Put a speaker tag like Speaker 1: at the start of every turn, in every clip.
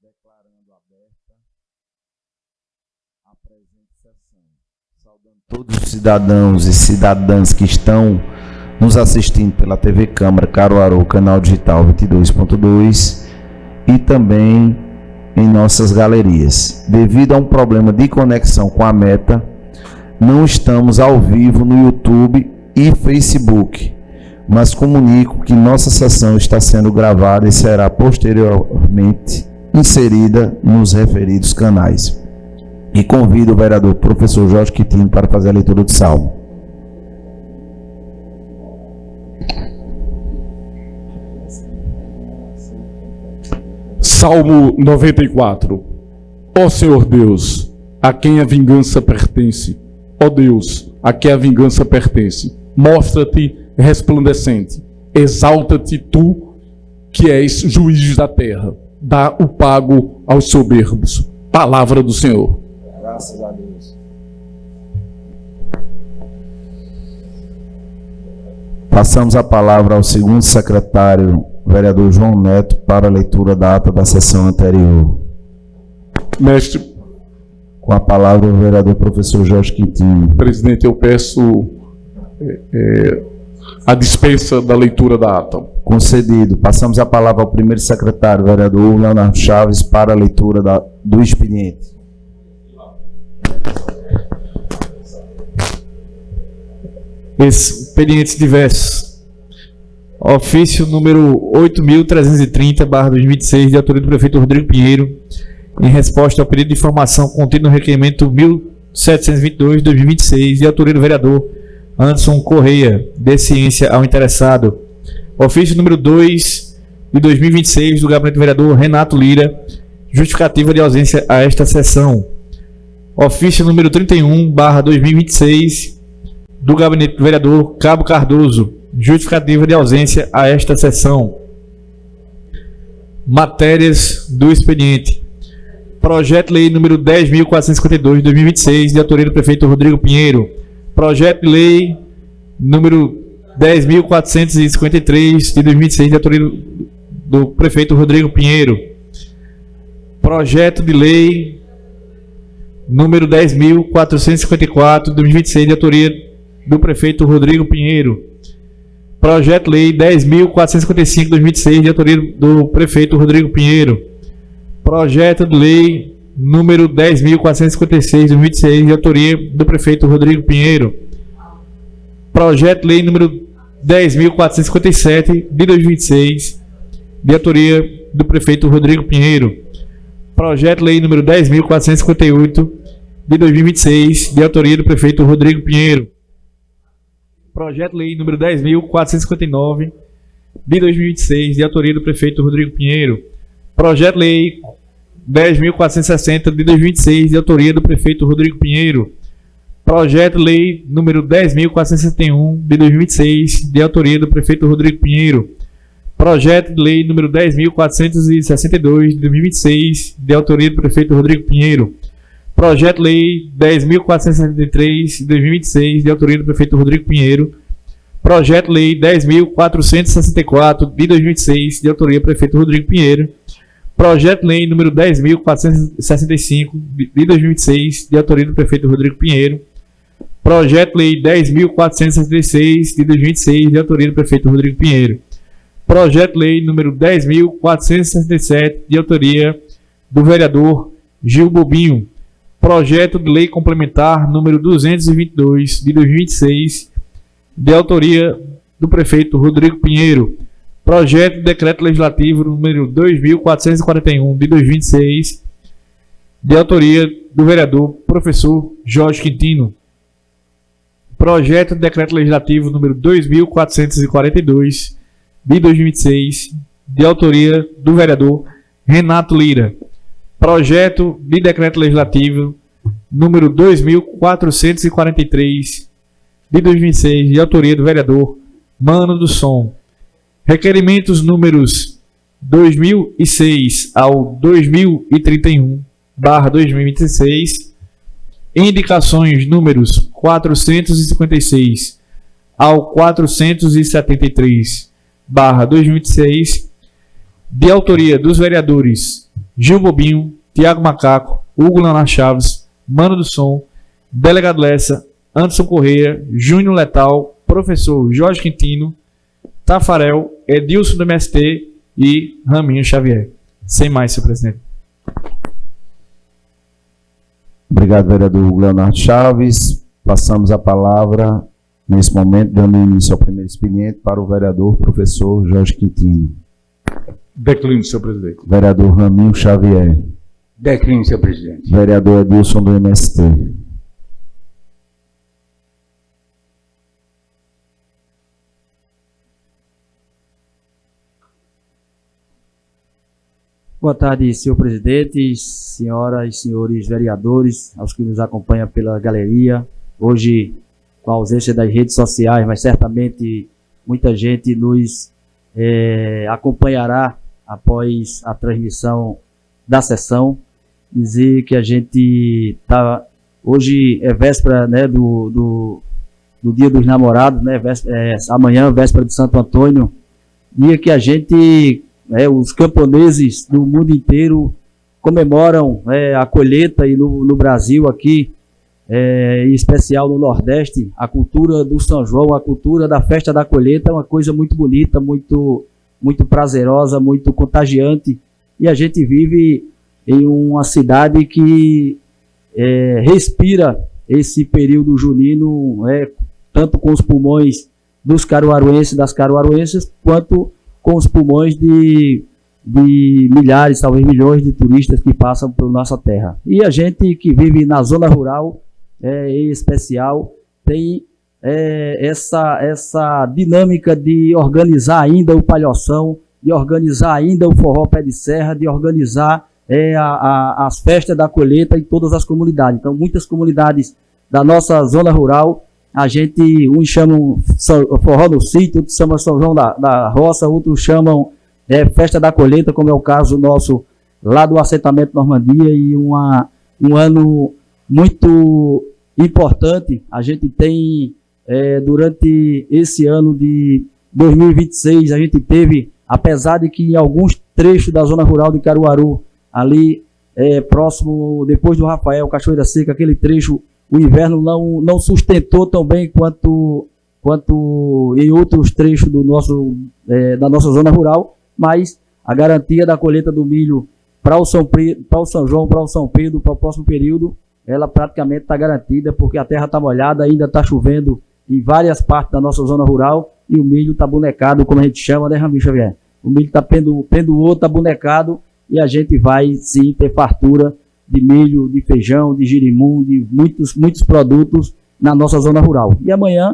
Speaker 1: declarando aberta a presente sessão, saudando todos os cidadãos e cidadãs que estão nos assistindo pela TV Câmara Caruaru, canal digital 22.2 e também em nossas galerias. Devido a um problema de conexão com a Meta, não estamos ao vivo no YouTube e Facebook, mas comunico que nossa sessão está sendo gravada e será posteriormente inserida nos referidos canais. E convido o vereador professor Jorge Quintino para fazer a leitura do Salmo.
Speaker 2: Salmo 94. Ó Senhor Deus, a quem a vingança pertence. Ó Deus, a quem a vingança pertence. Mostra-te resplandecente. Exalta-te tu, que és juiz da terra. Dá o pago aos soberbos. Palavra do Senhor.
Speaker 1: Graças a Deus. Passamos a palavra ao segundo secretário, vereador João Neto, para a leitura da ata da sessão anterior.
Speaker 2: Mestre.
Speaker 1: Com a palavra o vereador professor Jorge Quintino.
Speaker 2: Presidente, eu peço a dispensa da leitura da ata.
Speaker 1: Concedido. Passamos a palavra ao primeiro secretário, vereador Leonardo Chaves, para a leitura do expediente.
Speaker 3: Expedientes diversos. Ofício número 8.330/2026, de autoria do prefeito Rodrigo Pinheiro, em resposta ao pedido de informação contido no requerimento 1722/2026, de autoria do vereador Anderson Correia, de ciência ao interessado. Ofício número 2 de 2026, do gabinete do vereador Renato Lira, justificativa de ausência a esta sessão. Ofício número 31/2026, do gabinete do vereador Cabo Cardoso, justificativa de ausência a esta sessão. Matérias do expediente. Projeto de lei número 10.452 de 2026, de autoria do prefeito Rodrigo Pinheiro. Projeto de lei número 10.453 de 2026, de autoria do prefeito Rodrigo Pinheiro. Projeto de lei número 10.454 de 2026, de autoria do prefeito Rodrigo Pinheiro. Projeto de lei 10.455 de 2026, de autoria do prefeito Rodrigo Pinheiro. Projeto de lei número 10.456 de 2026, de autoria do prefeito Rodrigo Pinheiro. Projeto de lei número 10.457 de 2026, de autoria do prefeito Rodrigo Pinheiro. Projeto de lei número 10.458 de 2026, de autoria do prefeito Rodrigo Pinheiro. Projeto de lei número 10.459 de 2026, de autoria do prefeito Rodrigo Pinheiro. Projeto de lei 10.460 de 2026, de autoria do prefeito Rodrigo Pinheiro. Projeto de lei número 10.461 de 2026, de autoria do prefeito Rodrigo Pinheiro. Projeto de lei número 10.462 de 2026, de autoria do prefeito Rodrigo Pinheiro. Projeto de lei 10.473 de 2026, de autoria do prefeito Rodrigo Pinheiro. Projeto de lei 10.464 de 2026, de autoria do prefeito Rodrigo Pinheiro. Projeto de lei número 10.465 de 2026, de autoria do prefeito Rodrigo Pinheiro. Projeto de lei 10.466 de 2026, de autoria do prefeito Rodrigo Pinheiro. Projeto de lei número 10.467, de autoria do vereador Gil Bobinho. Projeto de lei complementar número 222 de 2026, de autoria do prefeito Rodrigo Pinheiro. Projeto de decreto legislativo número 2.441 de 2026, de autoria do vereador professor Jorge Quintino. Projeto de decreto legislativo número 2.442 de 2026, de autoria do vereador Renato Lira. Projeto de decreto legislativo número 2.443 de 2006, de autoria do vereador Mano do Som. Requerimentos números 2006 ao 2031/2026. Indicações números 456 ao 473/2026, de autoria dos vereadores Gil Bobinho, Tiago Macaco, Hugo Leonardo Chaves, Mano do Som, Delegado Lessa, Anderson Correia, Júnior Letal, Professor Jorge Quintino, Tafarel, Edilson do MST e Raminho Xavier. Sem mais, senhor presidente.
Speaker 1: Obrigado, vereador Leonardo Chaves. Passamos a palavra, nesse momento, dando início ao primeiro expediente, para o vereador professor Jorge Quintino.
Speaker 2: Declino, senhor presidente.
Speaker 1: Vereador Raminho Xavier.
Speaker 4: Declínio, senhor presidente.
Speaker 1: Vereador Edilson do MST.
Speaker 5: Boa tarde, senhor presidente, senhoras e senhores vereadores, aos que nos acompanham pela galeria. Hoje, com a ausência das redes sociais, mas certamente muita gente nos acompanhará após a transmissão da sessão. Dizer que a gente está... Hoje é véspera, né, do Dia dos Namorados, né, amanhã, véspera de Santo Antônio, dia que a gente... os camponeses do mundo inteiro comemoram a colheita, e no Brasil aqui, em especial no Nordeste, a cultura do São João, a cultura da festa da colheita é uma coisa muito bonita, muito prazerosa, muito contagiante, e a gente vive em uma cidade que respira esse período junino, tanto com os pulmões dos caruaruenses, das caruaruenses, quanto com os pulmões de milhares, talvez milhões de turistas que passam por nossa terra. E a gente que vive na zona rural, em especial, tem essa dinâmica de organizar ainda o palhoção, de organizar ainda o forró pé de serra, de organizar as festas da colheita em todas as comunidades. Então, muitas comunidades da nossa zona rural, uns chamam forró no sítio, outros chamam São João da Roça, outros chamam festa da colheita, como é o caso nosso lá do assentamento Normandia, e um ano muito importante. A gente tem, durante esse ano de 2026, a gente teve, apesar de que em alguns trechos da zona rural de Caruaru, ali próximo, depois do Rafael, Cachoeira Seca, aquele trecho, o inverno não sustentou tão bem quanto em outros trechos da nossa zona rural, mas a garantia da colheita do milho para o São João, para o São Pedro, para o próximo período, ela praticamente está garantida, porque a terra está molhada, ainda está chovendo em várias partes da nossa zona rural, e o milho está bonecado, como a gente chama, né, Raminho Xavier? O milho está penduou, está bonecado, e a gente vai sim ter fartura de milho, de feijão, de girimum, de muitos produtos na nossa zona rural. E amanhã,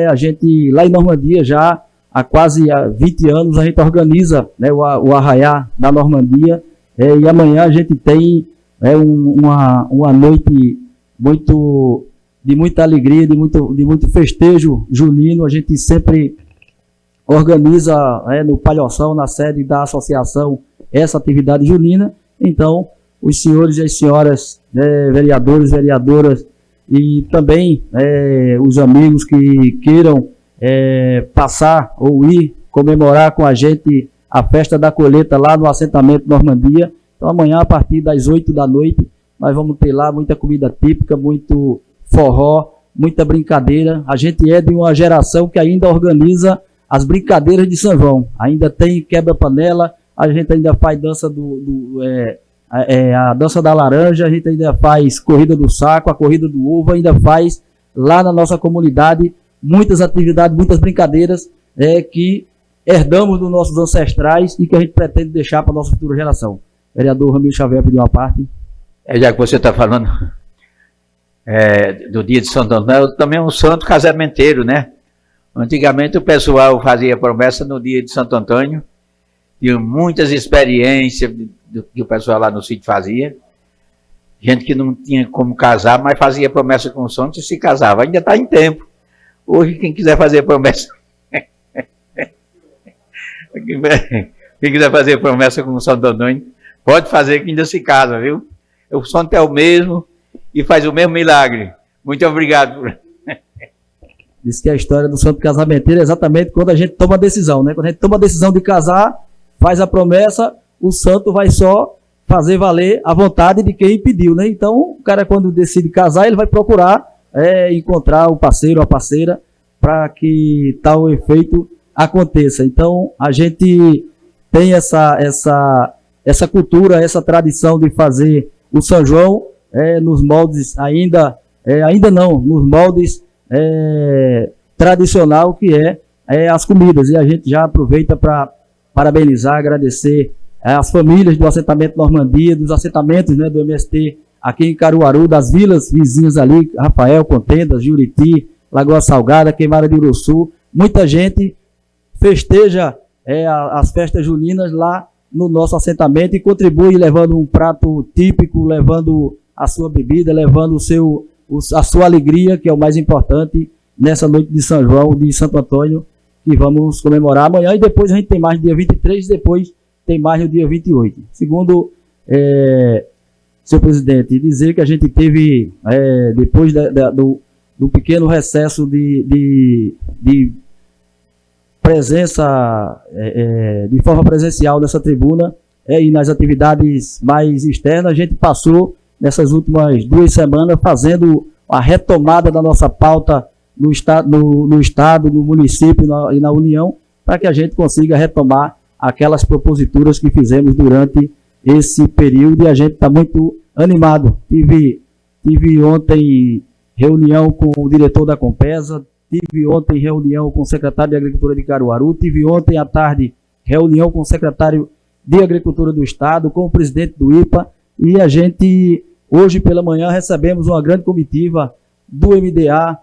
Speaker 5: a gente, lá em Normandia, já há quase 20 anos, a gente organiza, né, o Arraiá da Normandia, e amanhã a gente tem uma noite de muita alegria, de muito festejo junino. A gente sempre organiza no Palhoção, na sede da associação, essa atividade junina. Então, os senhores e as senhoras, vereadores, vereadoras, e também os amigos que queiram passar ou ir comemorar com a gente a festa da colheita lá no assentamento Normandia. Então amanhã, a partir das 8 da noite, nós vamos ter lá muita comida típica, muito forró, muita brincadeira. A gente é de uma geração que ainda organiza as brincadeiras de São João. Ainda tem quebra-panela, a gente ainda faz dança a dança da laranja, a gente ainda faz corrida do saco, a corrida do ovo, ainda faz lá na nossa comunidade muitas atividades, muitas brincadeiras que herdamos dos nossos ancestrais e que a gente pretende deixar para a nossa futura geração. Vereador Raminho Xavier pediu uma parte.
Speaker 4: Já que você está falando do dia de Santo Antônio, também é um santo casamenteiro, né? Antigamente o pessoal fazia promessa no dia de Santo Antônio, tinha muitas experiências do que o pessoal lá no sítio fazia. Gente que não tinha como casar, mas fazia promessa com o santo e se casava. Ainda está em tempo. Hoje, quem quiser fazer promessa... quem quiser fazer promessa com o Santo Antônio, pode fazer, que ainda se casa, viu? O santo é o mesmo e faz o mesmo milagre. Muito obrigado.
Speaker 5: Diz que a história do santo casamenteiro é exatamente quando a gente toma a decisão, né? Quando a gente toma a decisão de casar, faz a promessa, o santo vai só fazer valer a vontade de quem pediu, né? Então, o cara, quando decide casar, ele vai procurar encontrar o parceiro ou a parceira para que tal efeito aconteça. Então, a gente tem essa cultura, essa tradição de fazer o São João nos moldes ainda não, nos moldes tradicional, que as comidas. E a gente já aproveita para parabenizar, agradecer as famílias do assentamento Normandia, dos assentamentos, né, do MST aqui em Caruaru, das vilas vizinhas ali, Rafael, Contendas, Juriti, Lagoa Salgada, Queimada de Uruçu. Muita gente festeja as festas juninas lá no nosso assentamento e contribui levando um prato típico, levando a sua bebida, levando a sua alegria, que é o mais importante nessa noite de São João, de Santo Antônio, que vamos comemorar amanhã, e depois a gente tem mais no dia 23, e depois tem mais no dia 28. Segundo senhor presidente, dizer que a gente teve, depois do pequeno recesso de presença, de forma presencial nessa tribuna, e nas atividades mais externas, a gente passou nessas últimas 2 semanas fazendo a retomada da nossa pauta no Estado, no município e na União, para que a gente consiga retomar aquelas proposituras que fizemos durante esse período, e a gente está muito animado. Tive ontem reunião com o diretor da Compesa, tive ontem reunião com o secretário de Agricultura de Caruaru, tive ontem à tarde reunião com o secretário de Agricultura do Estado, com o presidente do IPA, e a gente, hoje pela manhã, recebemos uma grande comitiva do MDA,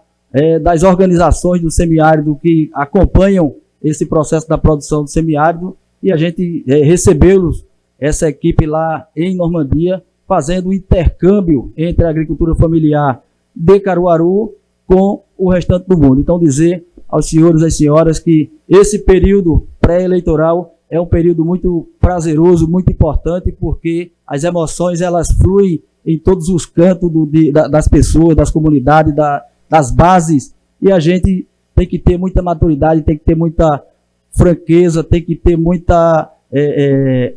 Speaker 5: das organizações do semiárido que acompanham esse processo da produção do semiárido, e a gente recebeu-los, essa equipe lá em Normandia, fazendo um intercâmbio entre a agricultura familiar de Caruaru com o restante do mundo. Então, dizer aos senhores e às senhoras que esse período pré-eleitoral é um período muito prazeroso, muito importante, porque as emoções elas fluem em todos os cantos das pessoas, das comunidades, das bases, e a gente tem que ter muita maturidade, tem que ter muita franqueza, tem que ter muita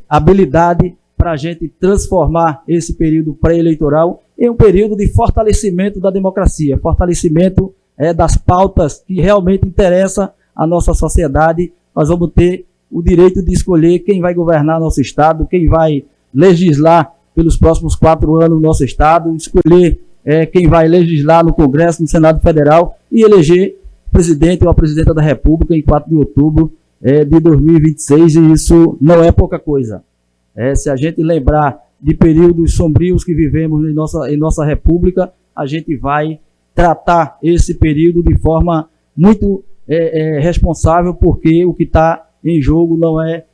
Speaker 5: habilidade para a gente transformar esse período pré-eleitoral em um período de fortalecimento da democracia, fortalecimento das pautas que realmente interessam à nossa sociedade. Nós vamos ter o direito de escolher quem vai governar nosso Estado, quem vai legislar pelos próximos 4 anos no nosso Estado, escolher quem vai legislar no Congresso, no Senado Federal, e eleger o presidente ou a presidenta da República em 4 de outubro de 2026, e isso não é pouca coisa. Se a gente lembrar de períodos sombrios que vivemos em nossa República, a gente vai tratar esse período de forma muito responsável, porque o que está em jogo não é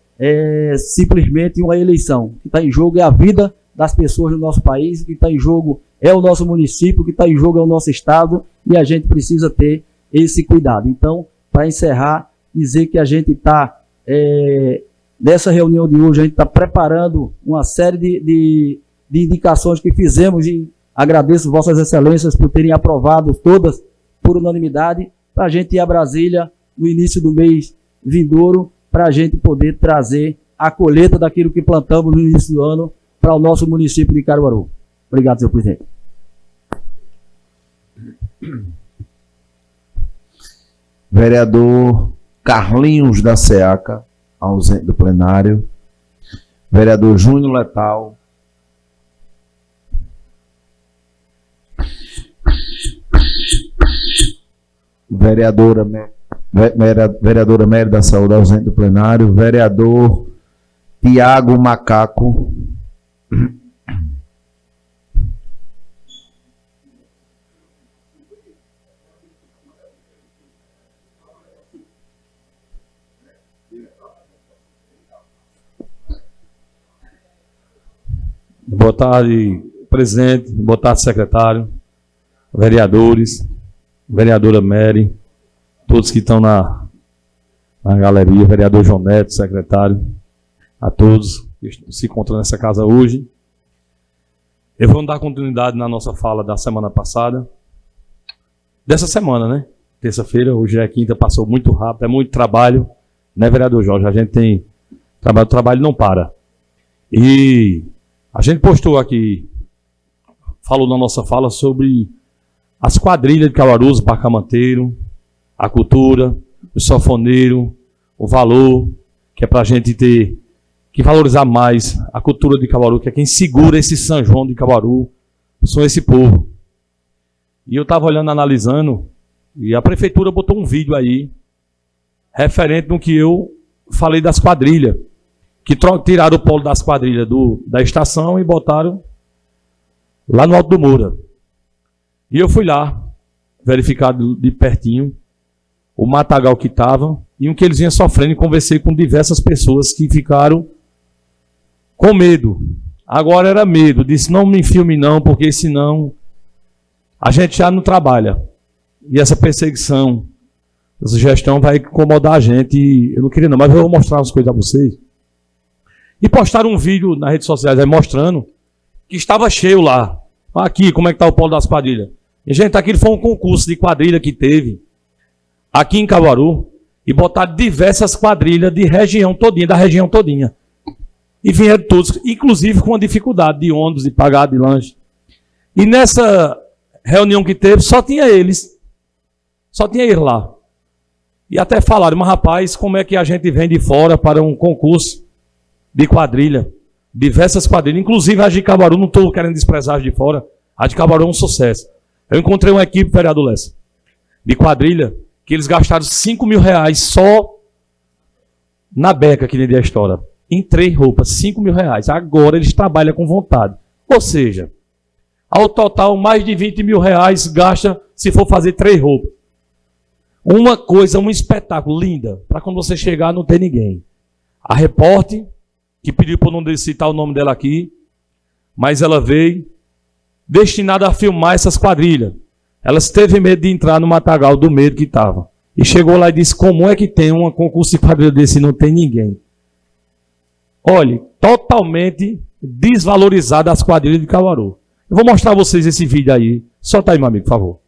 Speaker 5: simplesmente uma eleição. O que está em jogo é a vida das pessoas do nosso país, o que está em jogo é o nosso município, o que está em jogo é o nosso Estado, e a gente precisa ter esse cuidado. Então, para encerrar, dizer que a gente está, nessa reunião de hoje, a gente está preparando uma série de indicações que fizemos, e agradeço Vossas Excelências por terem aprovado todas por unanimidade, para a gente ir a Brasília no início do mês vindouro, para a gente poder trazer a colheita daquilo que plantamos no início do ano para o nosso município de Caruaru. Obrigado, senhor presidente.
Speaker 1: Vereador Carlinhos da Seaca, ausente do plenário. Vereador Júnior Letal. Vereadora Mary da Saúde, ausente do plenário. Vereador Tiago Macaco.
Speaker 6: Boa tarde, presidente. Boa tarde, secretário, vereadores, vereadora Mary, todos que estão na galeria, vereador João Neto, secretário, a todos que se encontram nessa casa hoje. Eu vou dar continuidade na nossa fala da semana passada, dessa semana, né? Terça-feira, hoje é quinta, passou muito rápido, é muito trabalho, né, vereador Jorge? A gente tem trabalho, o trabalho não para. E A gente postou aqui, falou na nossa fala sobre as quadrilhas de Caruaru, os barcamanteiro, a cultura, o sanfoneiro, o valor, que é para a gente ter que valorizar mais a cultura de Caruaru, que é quem segura esse São João de Caruaru, são esse povo. E eu estava olhando, analisando, e a prefeitura botou um vídeo aí, referente no que eu falei das quadrilhas, que tiraram o polo das quadrilhas da estação e botaram lá no Alto do Moura. E eu fui lá, verificar de pertinho, o matagal que estava, e o que eles vinham sofrendo, e conversei com diversas pessoas que ficaram com medo. Agora era medo, disse, não me filme não, porque senão a gente já não trabalha. E essa perseguição, essa gestão vai incomodar a gente, e eu não queria não, mas eu vou mostrar umas coisas a vocês. E postaram um vídeo nas redes sociais aí mostrando que estava cheio lá. Aqui, como é que está o polo das quadrilhas. E, gente, aquilo foi um concurso de quadrilha que teve aqui em Caruaru, e botaram diversas quadrilhas de região todinha, da região todinha. E vieram todos, inclusive com a dificuldade de ônibus, de pagar, de lanche. E nessa reunião que teve, só tinha eles. Só tinha eles lá. E até falaram, mas rapaz, como é que a gente vem de fora para um concurso de quadrilha? Diversas quadrilhas, inclusive a de Caruaru, não estou querendo desprezar as de fora, a de Caruaru é um sucesso. Eu encontrei uma equipe, vereador Lessa, de quadrilha, que eles gastaram 5 mil reais só na beca, que nem a história. Em 3 roupas, 5 mil reais. Agora eles trabalham com vontade. Ou seja, ao total, mais de 20 mil reais gasta se for fazer 3 roupas. Uma coisa, um espetáculo linda, para quando você chegar não ter ninguém. A repórter, que pediu para eu não citar o nome dela aqui, mas ela veio destinada a filmar essas quadrilhas. Ela teve medo de entrar no matagal do medo que estava. E chegou lá e disse, como é que tem um concurso de quadrilha desse e não tem ninguém? Olhe, totalmente desvalorizada as quadrilhas de Caruaru. Eu vou mostrar a vocês esse vídeo aí. Solta aí, meu amigo, por favor.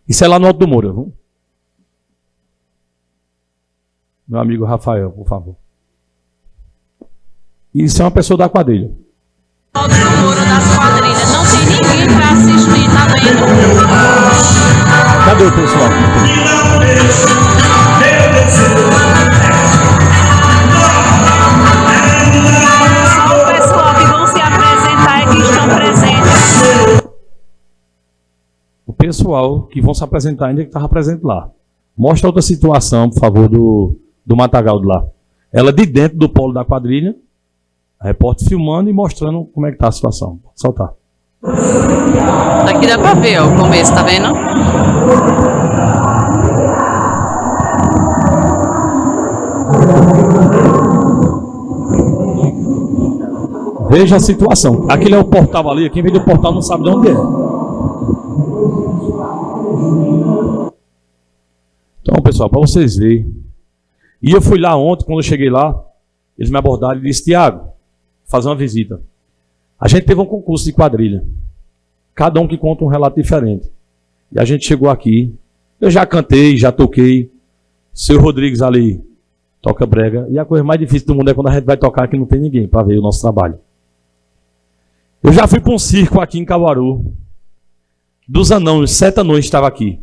Speaker 6: Isso é lá no Alto do Moura, viu? Meu amigo Rafael, por favor. Isso é uma pessoa da quadrilha.
Speaker 7: Alto do Moura das quadrilhas. Não tem ninguém pra assistir, tá vendo?
Speaker 6: Cadê o pessoal?
Speaker 7: Só o pessoal que vão se apresentar e que estão presentes.
Speaker 6: O pessoal que vão se apresentar ainda que estava presente lá. Mostra outra situação, por favor, do matagal de lá. Ela de dentro do polo da quadrilha, a repórter filmando e mostrando como é que está a situação. Pode soltar.
Speaker 7: Daqui dá pra ver, ó, o começo, tá vendo?
Speaker 6: Veja a situação. Aquele é o portal ali, quem vem do portal não sabe de onde é. Então, pessoal, para vocês verem. E eu fui lá ontem, quando eu cheguei lá, eles me abordaram e disseram, Tiago, fazer uma visita. A gente teve um concurso de quadrilha. Cada um que conta um relato diferente. E a gente chegou aqui. Eu já cantei, já toquei. Seu Rodrigues ali toca brega. E a coisa mais difícil do mundo é quando a gente vai tocar que não tem ninguém para ver o nosso trabalho. Eu já fui para um circo aqui em Caruaru. Dos anões, 7 anões estavam aqui.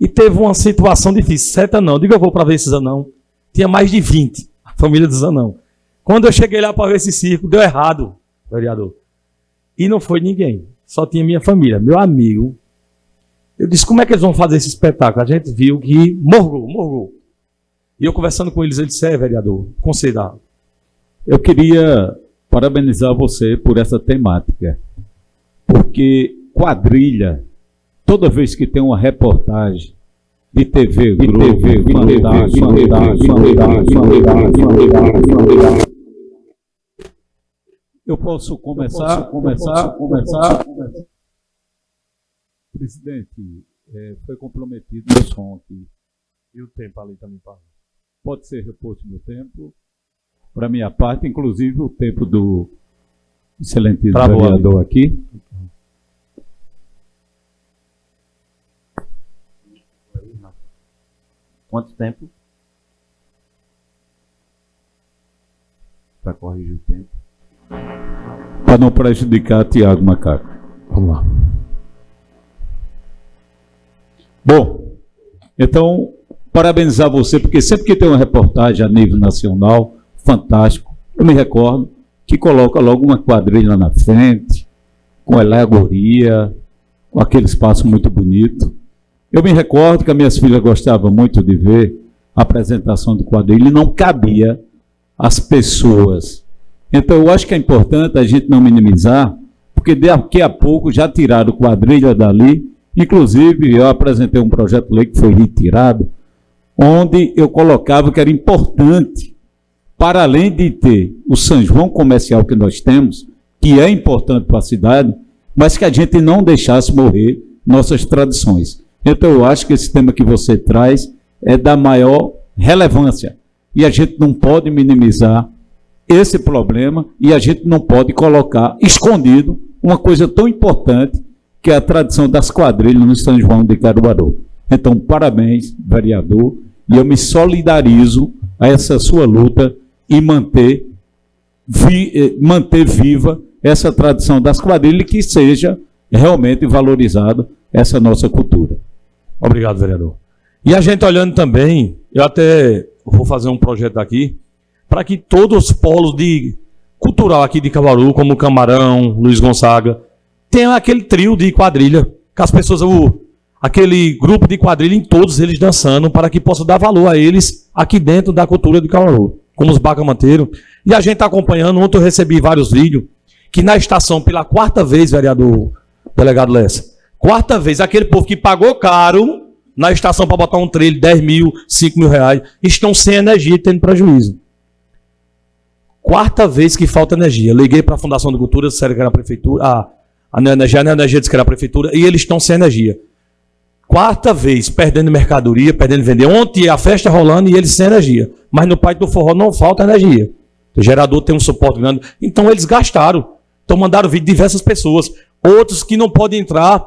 Speaker 6: E teve uma situação difícil. 7 anões. Diga, eu vou para ver esses anões. Tinha mais de 20. A família dos anões. Quando eu cheguei lá para ver esse circo, deu errado, vereador. E não foi ninguém. Só tinha minha família, meu amigo. Eu disse, como é que eles vão fazer esse espetáculo? A gente viu que morgou. E eu conversando com eles, ele disse, vereador, conselho.
Speaker 8: Eu queria parabenizar você por essa temática. Porque quadrilha, toda vez que tem uma reportagem de TV, eu posso começar. Presidente, foi comprometido meu som aqui.
Speaker 6: E o tempo ali também, para.
Speaker 8: Pode ser reposto meu tempo, para minha parte, inclusive o tempo do excelentíssimo vereador aqui.
Speaker 1: Quanto tempo? Para corrigir o tempo.
Speaker 8: para não prejudicar Tiago Macaco.
Speaker 6: Vamos lá.
Speaker 8: Bom, então, parabenizar você, porque sempre que tem uma reportagem a nível nacional, fantástico, eu me recordo que coloca logo uma quadrilha na frente, com alegoria, com aquele espaço muito bonito. Eu me recordo que as minhas filhas gostavam muito de ver a apresentação de quadrilha e não cabia as pessoas. Então, eu acho que é importante a gente não minimizar, porque daqui a pouco já tiraram quadrilha dali. Inclusive, eu apresentei um projeto de lei que foi retirado, onde eu colocava que era importante, para além de ter o São João comercial que nós temos, que é importante para a cidade, mas que a gente não deixasse morrer nossas tradições. Então, eu acho que esse tema que você traz é da maior relevância. E a gente não pode minimizar esse problema e a gente não pode colocar escondido uma coisa tão importante que é a tradição das quadrilhas no São João de Caruaru. Então, parabéns, vereador, e eu me solidarizo a essa sua luta e manter viva essa tradição das quadrilhas, que seja realmente valorizada essa nossa cultura.
Speaker 6: Obrigado, vereador. E a gente olhando também, eu até vou fazer um projeto aqui, para que todos os polos cultural aqui de Caruaru, como Camarão, Luiz Gonzaga, tenham aquele trio de quadrilha, que as pessoas, aquele grupo de quadrilha em todos eles dançando, para que possa dar valor a eles aqui dentro da cultura de Caruaru, como os bacamanteiros. E a gente está acompanhando, ontem eu recebi vários vídeos, que na estação, pela quarta vez, vereador, delegado Lessa, quarta vez, aquele povo que pagou caro na estação para botar um trailer, 10 mil, 5 mil reais, estão sem energia e tendo prejuízo. Quarta vez que falta energia. Liguei para a Fundação de Cultura, disseram que era a prefeitura, a energia disse que era a prefeitura, e eles estão sem energia. Quarta vez, perdendo mercadoria, perdendo vender. Ontem a festa rolando e eles sem energia. Mas no Parque do Forró não falta energia. O gerador tem um suporte grande. Então eles gastaram. Então mandaram vídeo de diversas pessoas. Outros que não podem entrar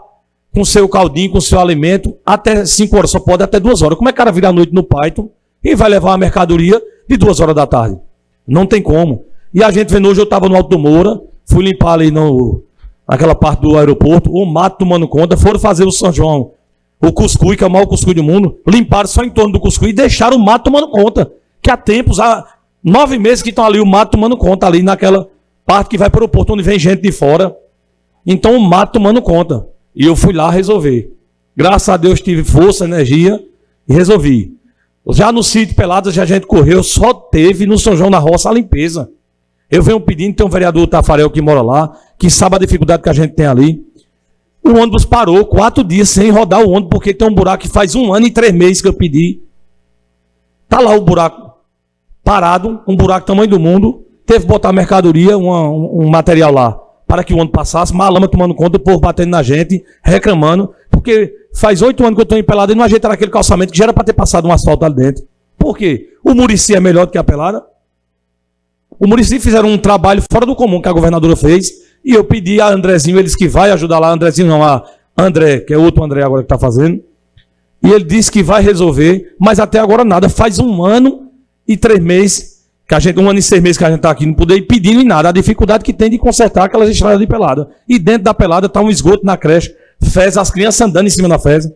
Speaker 6: com seu caldinho, com seu alimento, até 5 horas, só pode até 2 horas. Como é que o cara vira à noite no Python e vai levar a mercadoria de 2 horas da tarde? Não tem como. E a gente vendo hoje, eu estava no Alto do Moura, fui limpar ali naquela parte do aeroporto, o mato tomando conta, foram fazer o São João, o cuscuz, que é o maior cuscuz do mundo, limparam só em torno do cuscuz e deixaram o mato tomando conta. Que há tempos, há 9 meses que estão ali o mato tomando conta, ali naquela parte que vai para o aeroporto, onde vem gente de fora. Então o mato tomando conta. E eu fui lá resolver. Graças a Deus tive força, energia e resolvi. Já no sítio Peladas, já a gente correu, só teve no São João da Roça a limpeza. Eu venho pedindo, tem um vereador Tafarel que mora lá, que sabe a dificuldade que a gente tem ali. O ônibus parou 4 dias sem rodar o ônibus, porque tem um buraco que faz 1 ano e 3 meses que eu pedi. Tá lá o buraco parado, um buraco tamanho do mundo. Teve que botar mercadoria, um material lá, para que o ônibus passasse, malama tomando conta, o povo batendo na gente, reclamando, porque faz 8 anos que eu estou em Pelada e não ajeitaram aquele calçamento que já era para ter passado um asfalto ali dentro. Por quê? O Muricy é melhor do que a Pelada? O Muricy fizeram um trabalho fora do comum que a governadora fez, e eu pedi a Andrezinho, eles que vai ajudar lá, Andrezinho não, a André, que é outro André agora que está fazendo, e ele disse que vai resolver, mas até agora nada. Faz 1 ano e 3 meses, que a gente, 1 ano e 6 meses que a gente está aqui, não poder ir pedindo em nada, a dificuldade que tem de consertar aquelas estradas de Pelada. E dentro da Pelada está um esgoto na creche, fezes, as crianças andando em cima da fezes.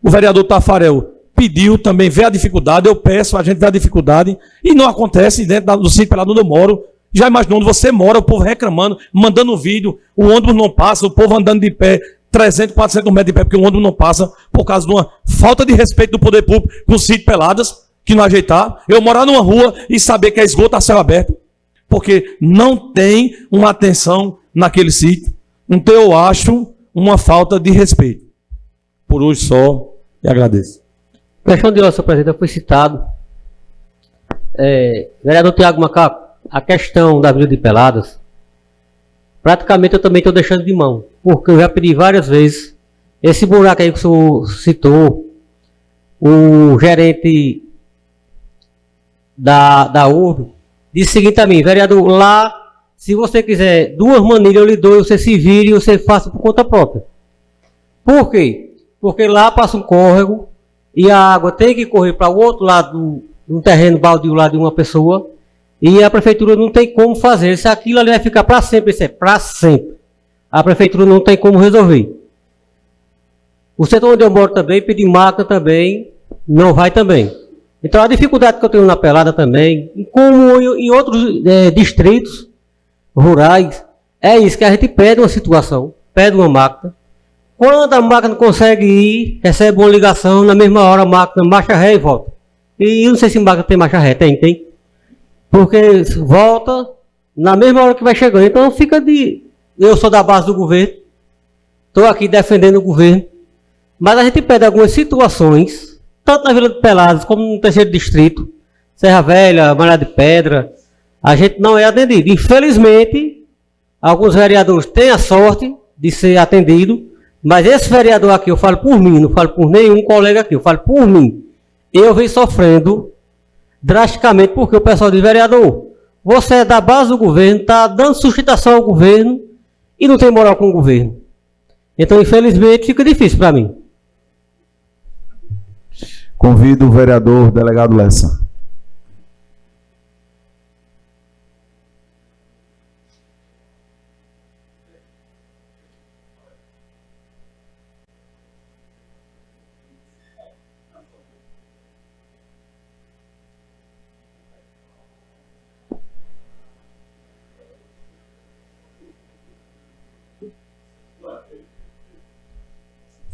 Speaker 6: O vereador Tafarel pediu também, vê a dificuldade, eu peço, a gente vê a dificuldade, e não acontece dentro do sítio Pelada onde eu moro. Já imaginou onde você mora, o povo reclamando, mandando vídeo, o ônibus não passa, o povo andando de pé, 300, 400 metros de pé, porque o ônibus não passa, por causa de uma falta de respeito do poder público com o sítio Peladas, que não ajeitar. Eu morar numa rua e saber que é esgoto a céu aberto, porque não tem uma atenção naquele sítio. Então eu acho uma falta de respeito. Por hoje só, e agradeço.
Speaker 9: Questão de ordem, senhor presidente, foi citado. Vereador Tiago Macaco, a questão da Vila de Peladas, praticamente eu também estou deixando de mão, porque eu já pedi várias vezes. Esse buraco aí que o senhor citou, o gerente da URB disse o seguinte a mim: vereador, lá, se você quiser 2 manilhas eu lhe dou, você se vire e você faça por conta própria. Por quê? Porque lá passa um córrego e a água tem que correr para o outro lado de um terreno baldio lá de uma pessoa. E a prefeitura não tem como fazer. Se aquilo ali vai ficar para sempre, isso é para sempre. A prefeitura não tem como resolver. O setor onde eu moro também, pedir máquina também, não vai também. Então a dificuldade que eu tenho na Pelada também, como em outros distritos rurais, é isso, que a gente pede uma situação, pede uma máquina. Quando a máquina consegue ir, recebe uma ligação, na mesma hora a máquina marcha ré e volta. E eu não sei se a máquina tem marcha ré, tem. Porque volta na mesma hora que vai chegando. Então fica de... Eu sou da base do governo, estou aqui defendendo o governo, mas a gente pede algumas situações, tanto na Vila de Peladas como no terceiro distrito, Serra Velha, Malha de Pedra, a gente não é atendido. Infelizmente, alguns vereadores têm a sorte de ser atendido, mas esse vereador aqui, eu falo por mim, não falo por nenhum colega aqui, eu falo por mim. Eu venho sofrendo drasticamente porque o pessoal diz, vereador, você é da base do governo, está dando sustentação ao governo e não tem moral com o governo. Então, infelizmente, fica difícil para mim.
Speaker 1: Convido o vereador delegado Lessa.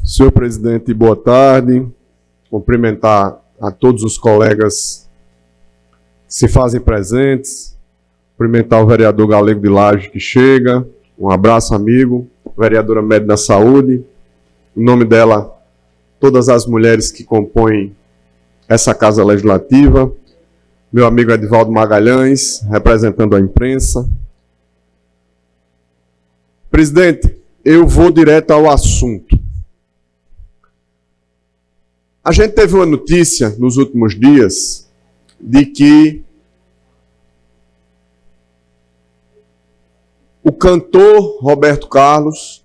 Speaker 10: Senhor presidente, boa tarde. Cumprimentar a todos os colegas que se fazem presentes. Cumprimentar o vereador Galego de Laje que chega. Um abraço, amigo. Vereadora Média da Saúde. Em nome dela, todas as mulheres que compõem essa Casa Legislativa. Meu amigo Edivaldo Magalhães, representando a imprensa. Presidente, eu vou direto ao assunto. A gente teve uma notícia nos últimos dias de que o cantor Roberto Carlos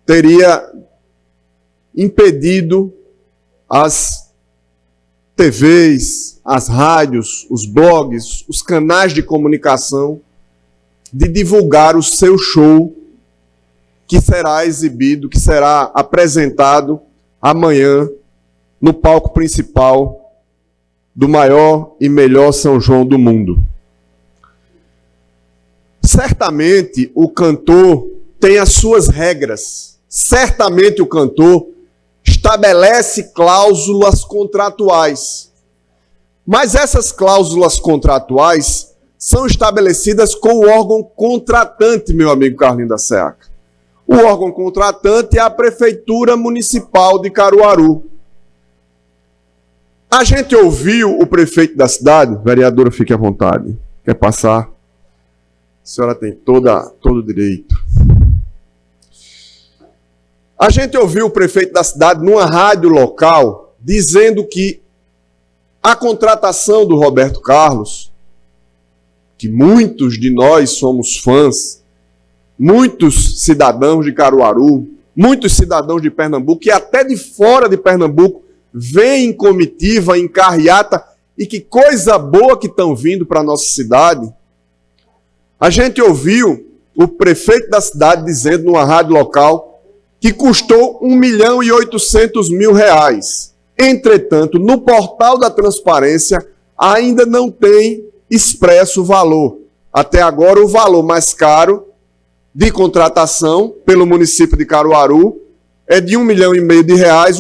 Speaker 10: teria impedido as TVs, as rádios, os blogs, os canais de comunicação de divulgar o seu show que será exibido, que será apresentado amanhã, no palco principal do maior e melhor São João do mundo. Certamente o cantor tem as suas regras. Certamente o cantor estabelece cláusulas contratuais. Mas essas cláusulas contratuais são estabelecidas com o órgão contratante, meu amigo Carlinhos da Seaca. O órgão contratante é a Prefeitura Municipal de Caruaru. A gente ouviu o prefeito da cidade, vereadora, fique à vontade. Quer passar? A senhora tem todo o direito. A gente ouviu o prefeito da cidade numa rádio local dizendo que a contratação do Roberto Carlos, que muitos de nós somos fãs, muitos cidadãos de Caruaru, muitos cidadãos de Pernambuco e até de fora de Pernambuco vêm em comitiva, em carreata, e que coisa boa que estão vindo para a nossa cidade. A gente ouviu o prefeito da cidade dizendo numa rádio local que custou R$1.800.000. Entretanto, no portal da transparência ainda não tem expresso o valor. Até agora o valor mais caro de contratação pelo município de Caruaru é de R$1,5 milhão,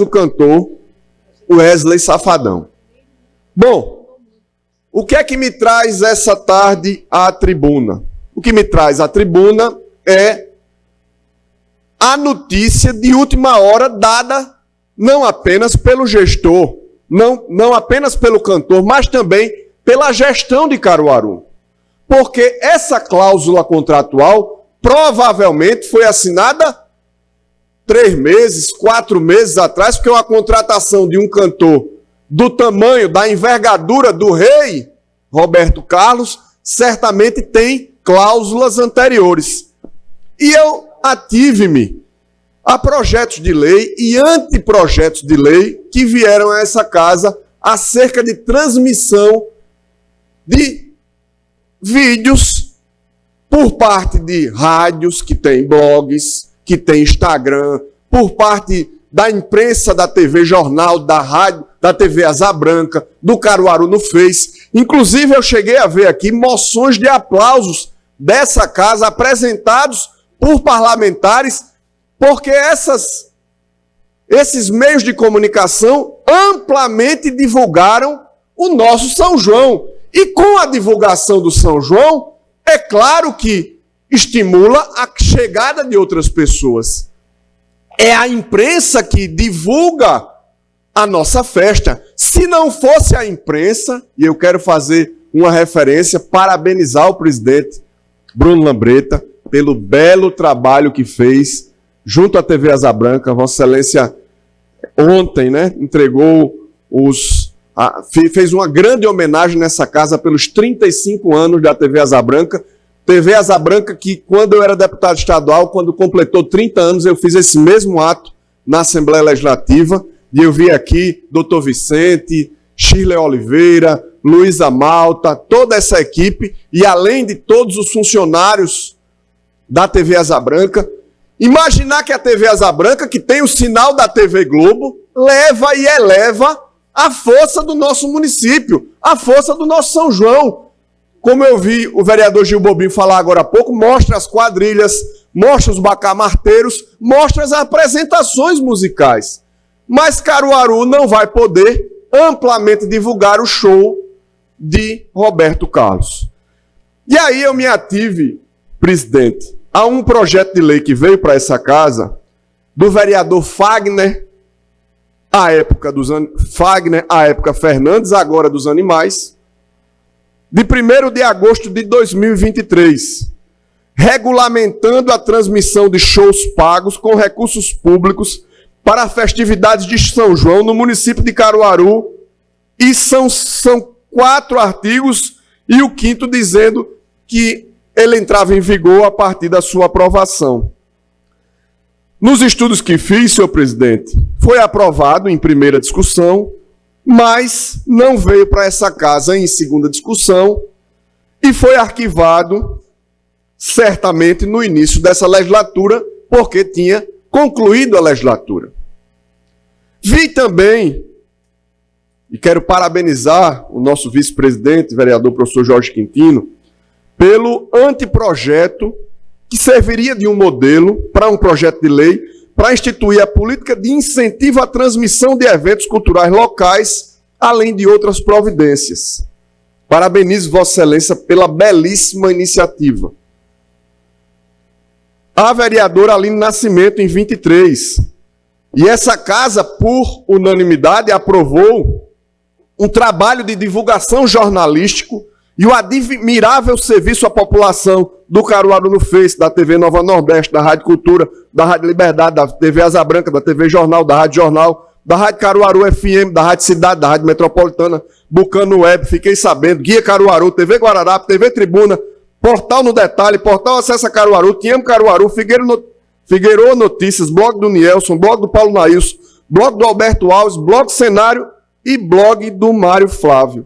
Speaker 10: o cantor Wesley Safadão. Bom, o que é que me traz essa tarde à tribuna? O que me traz à tribuna é a notícia de última hora dada não apenas pelo gestor, não apenas pelo cantor, mas também pela gestão de Caruaru. Porque essa cláusula contratual provavelmente foi assinada 3 meses, 4 meses atrás, porque uma contratação de um cantor do tamanho, da envergadura do rei Roberto Carlos, certamente tem cláusulas anteriores. E eu ative-me a projetos de lei e anteprojetos de lei que vieram a essa casa acerca de transmissão de vídeos por parte de rádios que têm blogs, que têm Instagram, por parte da imprensa, da TV Jornal, da rádio, da TV Asa Branca, do Caruaru no Face. Inclusive, eu cheguei a ver aqui moções de aplausos dessa casa apresentados por parlamentares, porque esses meios de comunicação amplamente divulgaram o nosso São João. E com a divulgação do São João, é claro que estimula a chegada de outras pessoas. É a imprensa que divulga a nossa festa. Se não fosse a imprensa, e eu quero fazer uma referência, parabenizar o presidente Bruno Lambreta pelo belo trabalho que fez junto à TV Asa Branca. Vossa Excelência ontem, entregou fez uma grande homenagem nessa casa pelos 35 anos da TV Asa Branca. TV Asa Branca que, quando eu era deputado estadual, quando completou 30 anos, eu fiz esse mesmo ato na Assembleia Legislativa, e eu vi aqui Dr. Vicente, Shirley Oliveira, Luísa Malta, toda essa equipe, e além de todos os funcionários da TV Asa Branca, imaginar que a TV Asa Branca, que tem o sinal da TV Globo, leva e eleva a força do nosso município, a força do nosso São João. Como eu vi o vereador Gil Bobinho falar agora há pouco, mostra as quadrilhas, mostra os bacamarteiros, mostra as apresentações musicais. Mas Caruaru não vai poder amplamente divulgar o show de Roberto Carlos. E aí eu me ative, presidente, a um projeto de lei que veio para essa casa, do vereador Fagner, à época Fernandes, agora dos animais, de 1º de agosto de 2023, regulamentando a transmissão de shows pagos com recursos públicos para festividades de São João no município de Caruaru, e são 4 artigos, e o 5º dizendo que ele entrava em vigor a partir da sua aprovação. Nos estudos que fiz, senhor presidente, foi aprovado em primeira discussão, mas não veio para essa casa em segunda discussão e foi arquivado certamente no início dessa legislatura, porque tinha concluído a legislatura. Vi também, e quero parabenizar o nosso vice-presidente, vereador professor Jorge Quintino, pelo anteprojeto que serviria de um modelo para um projeto de lei para instituir a política de incentivo à transmissão de eventos culturais locais, além de outras providências. Parabenizo Vossa Excelência pela belíssima iniciativa. A vereadora Aline Nascimento, em 23. E essa casa, por unanimidade, aprovou um trabalho de divulgação jornalístico e o admirável serviço à população do Caruaru no Face, da TV Nova Nordeste, da Rádio Cultura, da Rádio Liberdade, da TV Asa Branca, da TV Jornal, da Rádio Jornal, da Rádio Caruaru FM, da Rádio Cidade, da Rádio Metropolitana, Bucano Web, fiquei sabendo, Guia Caruaru, TV Guararapes, TV Tribuna, Portal no Detalhe, Portal Acessa Caruaru, Te Amo Caruaru, Figueiredo Notícias, Blog do Nielson, Blog do Paulo Nailson, Blog do Alberto Alves, Blog Cenário e Blog do Mário Flávio.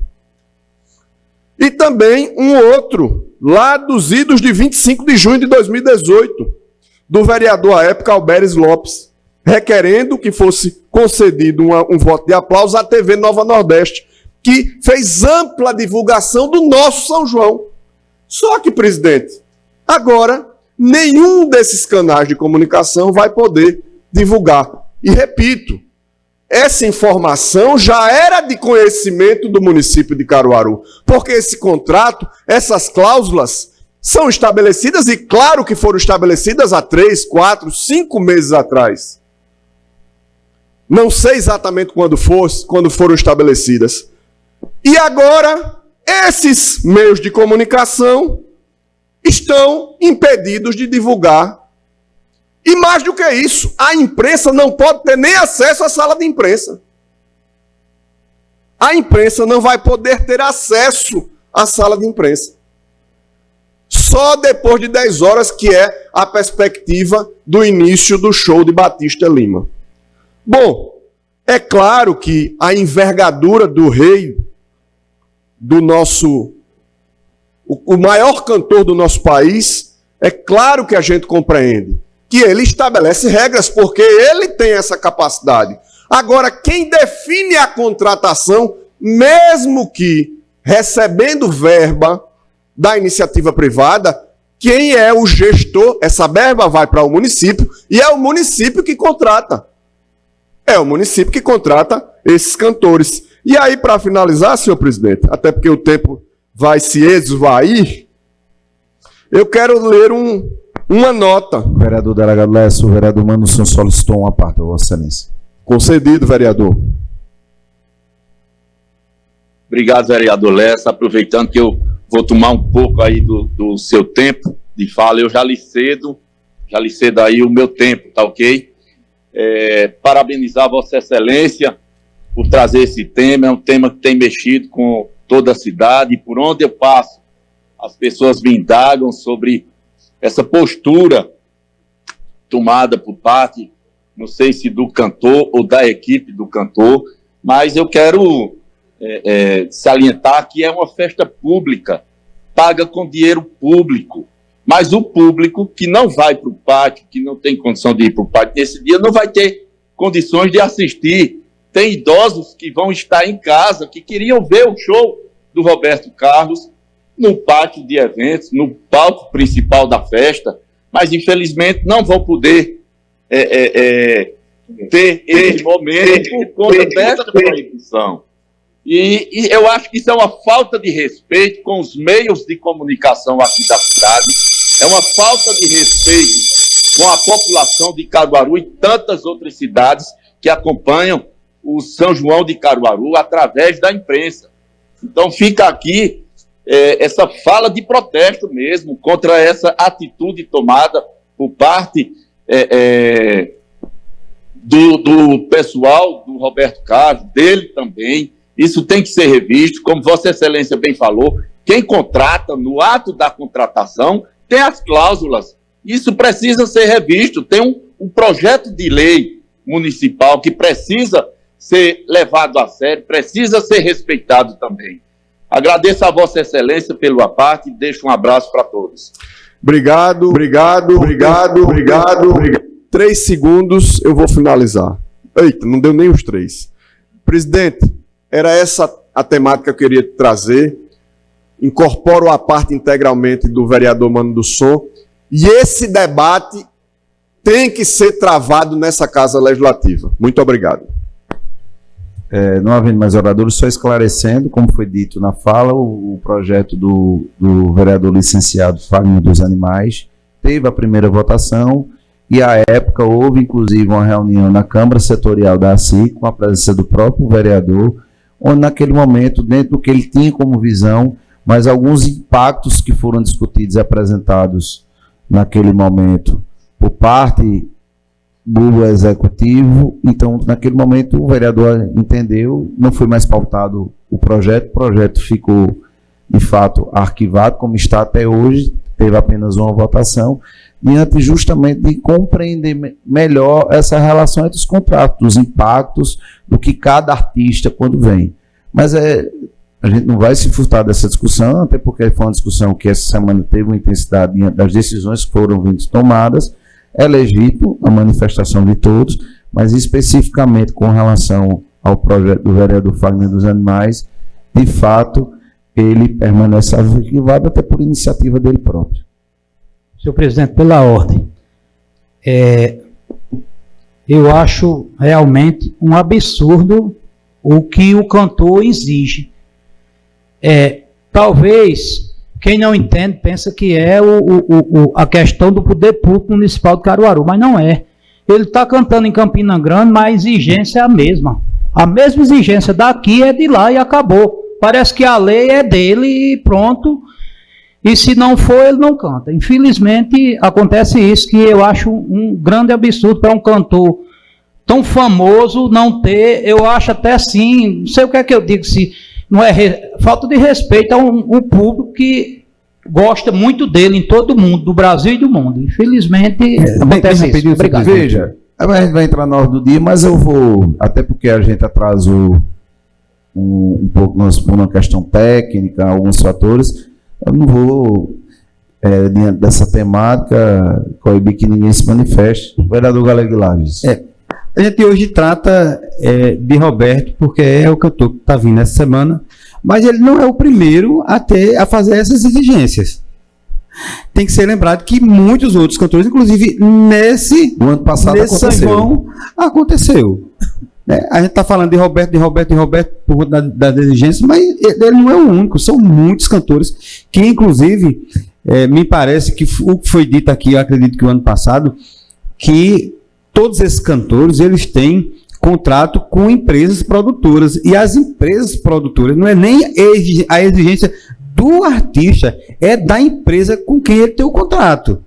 Speaker 10: E também um outro, lá dos idos de 25 de junho de 2018, do vereador à época Alberes Lopes, requerendo que fosse concedido um voto de aplauso à TV Nova Nordeste, que fez ampla divulgação do nosso São João. Só que, presidente, agora nenhum desses canais de comunicação vai poder divulgar. E repito, essa informação já era de conhecimento do município de Caruaru, porque esse contrato, essas cláusulas são estabelecidas, e claro que foram estabelecidas há 3, 4, 5 meses atrás. Não sei exatamente quando foram estabelecidas. E agora, esses meios de comunicação estão impedidos de divulgar. E mais do que isso, a imprensa não pode ter nem acesso à sala de imprensa. A imprensa não vai poder ter acesso à sala de imprensa. Só depois de 10 horas, que é a perspectiva do início do show de Batista Lima. Bom, é claro que a envergadura do rei, do nosso o maior cantor do nosso país, é claro que a gente compreende que ele estabelece regras, porque ele tem essa capacidade. Agora, quem define a contratação, mesmo que recebendo verba da iniciativa privada, quem é o gestor, essa verba vai para o município e é o município que contrata. É o município que contrata esses cantores. E aí, para finalizar, senhor presidente, até porque o tempo vai se esvair, eu quero ler uma nota.
Speaker 1: O vereador delegado Lécio, o vereador Manusson solicitou uma parte, Vossa Excelência.
Speaker 10: Concedido, vereador.
Speaker 11: Obrigado, vereador Lécio. Aproveitando que eu vou tomar um pouco aí do seu tempo de fala, eu já lhe cedo aí o meu tempo, tá ok? Parabenizar Vossa Excelência por trazer esse tema, é um tema que tem mexido com toda a cidade, e por onde eu passo, as pessoas me indagam sobre essa postura tomada por parte, não sei se do cantor ou da equipe do cantor, mas eu quero salientar que é uma festa pública, paga com dinheiro público, mas o público que não vai para o pátio, que não tem condição de ir para o pátio nesse dia, não vai ter condições de assistir. Tem idosos que vão estar em casa, que queriam ver o show do Roberto Carlos no pátio de eventos, no palco principal da festa, mas infelizmente não vão poder ter esse momento por conta dessa proibição. E eu acho que isso é uma falta de respeito com os meios de comunicação aqui da cidade, é uma falta de respeito com a população de Caruaru e tantas outras cidades que acompanham o São João de Caruaru através da imprensa. Então fica aqui essa fala de protesto mesmo contra essa atitude tomada por parte do pessoal do Roberto Carlos, dele também. Isso tem que ser revisto, como Vossa Excelência bem falou, quem contrata, no ato da contratação, tem as cláusulas. Isso precisa ser revisto, tem um projeto de lei municipal que precisa ser levado a sério, precisa ser respeitado também. Agradeço a Vossa Excelência pela parte e deixo um abraço para todos.
Speaker 10: Obrigado. 3 segundos, eu vou finalizar. Eita, não deu nem os 3. Presidente, era essa a temática que eu queria trazer. Incorporo a parte integralmente do vereador Manusson. E esse debate tem que ser travado nessa Casa Legislativa. Muito obrigado.
Speaker 1: Não havendo mais oradores, só esclarecendo, como foi dito na fala, o projeto do vereador licenciado Fagner dos Animais teve a primeira votação e, à época, houve inclusive uma reunião na Câmara Setorial da ACI, com a presença do próprio vereador, onde naquele momento, dentro do que ele tinha como visão, mas alguns impactos que foram discutidos e apresentados naquele momento por parte do executivo, então naquele momento o vereador entendeu, não foi mais pautado o projeto ficou de fato arquivado como está até hoje, teve apenas uma votação, diante justamente de compreender melhor essa relação entre os contratos, os impactos do que cada artista quando vem. Mas a gente não vai se furtar dessa discussão, até porque foi uma discussão que essa semana teve uma intensidade diante das decisões que foram tomadas. É legítimo a manifestação de todos, mas especificamente com relação ao projeto do vereador Fagner dos Animais, de fato, ele permanece arquivado até por iniciativa dele próprio.
Speaker 12: Senhor presidente, pela ordem, eu acho realmente um absurdo o que o cantor exige. Talvez quem não entende pensa que é a questão do poder público municipal de Caruaru, mas não é. Ele está cantando em Campina Grande, mas a exigência é a mesma. A mesma exigência daqui é de lá e acabou. Parece que a lei é dele e pronto. E se não for, ele não canta. Infelizmente, acontece isso, que eu acho um grande absurdo para um cantor tão famoso não ter. Eu acho até assim, não sei o que é que eu digo, se não é falta de respeito a um público que gosta muito dele em todo o mundo, do Brasil e do mundo. Infelizmente, acontece isso. Obrigado.
Speaker 1: Veja, a gente vai entrar na hora do dia, mas eu vou, até porque a gente atrasou um pouco por uma questão técnica, alguns fatores, eu não vou, diante dessa temática, coibir que ninguém se manifeste. O vereador Galego Lages.
Speaker 8: A gente hoje trata de Roberto, porque é o cantor que está vindo essa semana, mas ele não é o primeiro a fazer essas exigências. Tem que ser lembrado que muitos outros cantores, inclusive
Speaker 1: no ano passado
Speaker 8: São João, aconteceu. A gente está falando de Roberto por conta das exigências, mas ele não é o único, são muitos cantores que, inclusive, me parece que o que foi dito aqui, eu acredito que o ano passado, que todos esses cantores, eles têm contrato com empresas produtoras, e as empresas produtoras não é nem a exigência do artista, é da empresa com quem ele tem o contrato.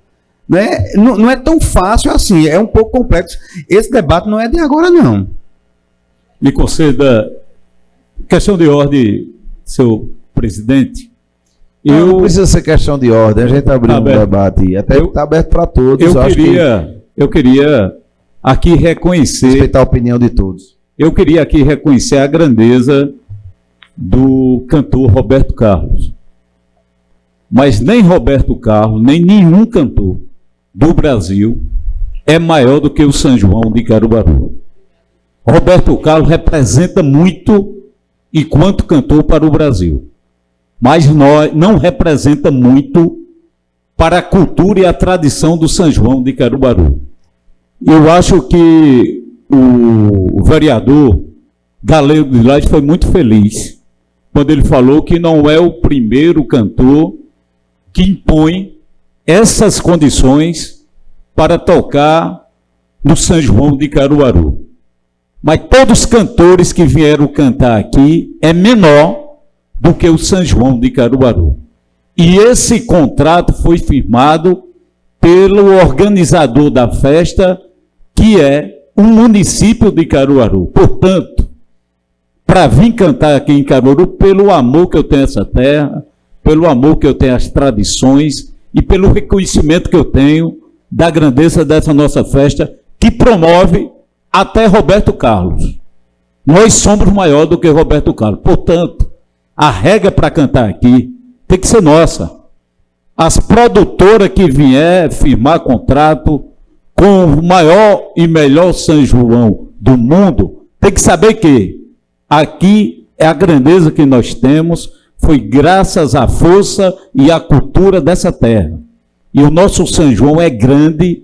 Speaker 8: Né? Não é tão fácil assim, é um pouco complexo. Esse debate não é de agora, não. Me conceda questão de ordem, seu presidente.
Speaker 1: Não precisa ser questão de ordem, a gente abriu um debate, até está aberto para todos.
Speaker 8: Eu queria aqui reconhecer...
Speaker 1: Respeitar a opinião de todos.
Speaker 8: Eu queria aqui reconhecer a grandeza do cantor Roberto Carlos. Mas nem Roberto Carlos, nem nenhum cantor do Brasil é maior do que o São João de Caruaru. Roberto Carlos representa muito enquanto cantor para o Brasil, mas não representa muito para a cultura e a tradição do São João de Caruaru. Eu acho que o vereador Galego de Lages foi muito feliz quando ele falou que não é o primeiro cantor que impõe essas condições para tocar no São João de Caruaru. Mas todos os cantores que vieram cantar aqui é menor do que o São João de Caruaru. E esse contrato foi firmado pelo organizador da festa, que é o município de Caruaru. Portanto, para vir cantar aqui em Caruaru, pelo amor que eu tenho a essa terra, pelo amor que eu tenho às tradições e pelo reconhecimento que eu tenho da grandeza dessa nossa festa, que promove até Roberto Carlos. Nós somos maior do que Roberto Carlos. Portanto, a regra para cantar aqui tem que ser nossa. As produtoras que vier firmar contrato com o maior e melhor São João do mundo, tem que saber que aqui é a grandeza que nós temos, foi graças à força e à cultura dessa terra. E o nosso São João é grande,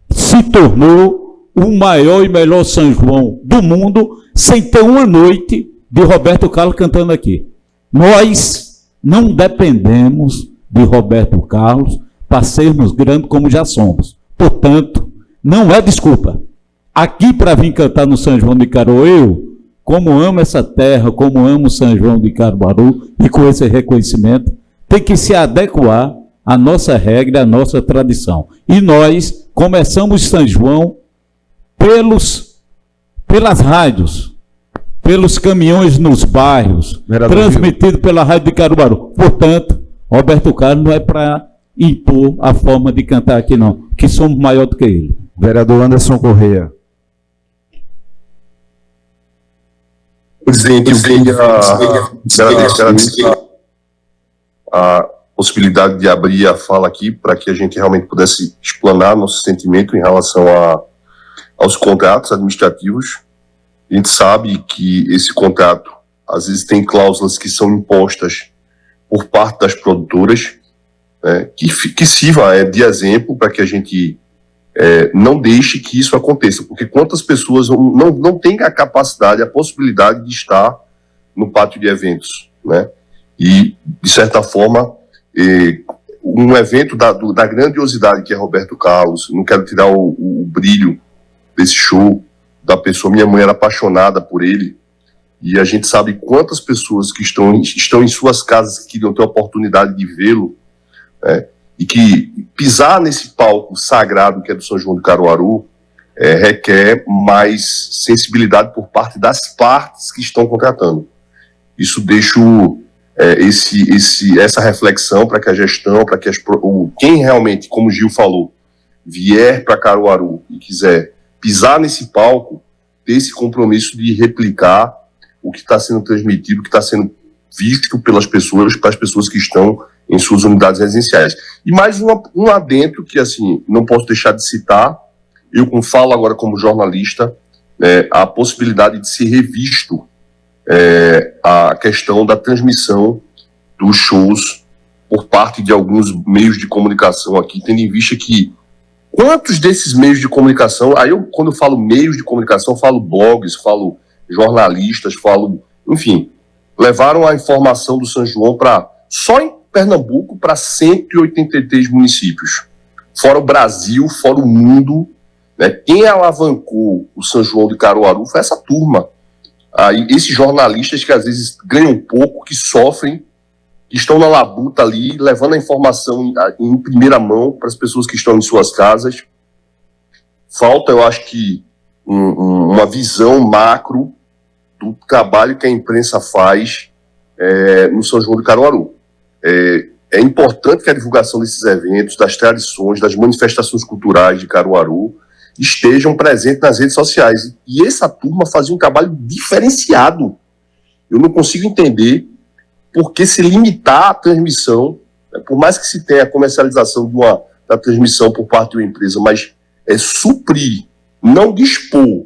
Speaker 8: se tornou o maior e melhor São João do mundo, sem ter uma noite de Roberto Carlos cantando aqui. Nós não dependemos de Roberto Carlos para sermos grandes como já somos. Portanto, não é desculpa. Aqui para vir cantar no São João de Caruaru, eu, como amo essa terra, como amo São João de Caruaru, e com esse reconhecimento, tem que se adequar à nossa regra, à nossa tradição. E nós começamos São João pelas rádios, pelos caminhões nos bairros, transmitido pela rádio de Caruaru. Portanto, Roberto Carlos não é para impor a forma de cantar aqui, não, que somos maior do que ele.
Speaker 1: Vereador Anderson Correia.
Speaker 13: Presidente, eu queria a possibilidade de abrir a fala aqui para que a gente realmente pudesse explanar nosso sentimento em relação aos contratos administrativos. A gente sabe que esse contrato, às vezes, tem cláusulas que são impostas por parte das produtoras, né, que sirva de exemplo para que a gente não deixe que isso aconteça, porque quantas pessoas não têm a capacidade, a possibilidade de estar no pátio de eventos, né? E, de certa forma, um evento da grandiosidade que é Roberto Carlos, não quero tirar o brilho desse show da pessoa, minha mãe era apaixonada por ele, e a gente sabe quantas pessoas que estão em suas casas que queriam ter a oportunidade de vê-lo, né? E que pisar nesse palco sagrado que é do São João de Caruaru requer mais sensibilidade por parte das partes que estão contratando. Isso deixa essa reflexão para que a gestão, para que quem realmente, como o Gil falou, vier para Caruaru e quiser pisar nesse palco, ter esse compromisso de replicar o que está sendo transmitido, o que está sendo visto pelas pessoas, para as pessoas que estão em suas unidades residenciais. E mais um adendo que, assim, não posso deixar de citar, eu falo agora como jornalista, a possibilidade de ser revisto a questão da transmissão dos shows por parte de alguns meios de comunicação aqui, tendo em vista que quantos desses meios de comunicação, quando eu falo meios de comunicação, falo blogs, falo jornalistas, falo, enfim, levaram a informação do São João só em Pernambuco para 183 municípios, fora o Brasil, fora o mundo, né? Quem alavancou o São João de Caruaru foi essa turma. Aí, esses jornalistas que às vezes ganham pouco, que sofrem, que estão na labuta ali, levando a informação em primeira mão para as pessoas que estão em suas casas. Falta, eu acho que, uma visão macro do trabalho que a imprensa faz no São João de Caruaru. É importante que a divulgação desses eventos, das tradições, das manifestações culturais de Caruaru estejam presentes nas redes sociais. E essa turma fazia um trabalho diferenciado. Eu não consigo entender por que se limitar a transmissão, né, por mais que se tenha a comercialização da transmissão por parte de uma empresa, mas suprir, não dispor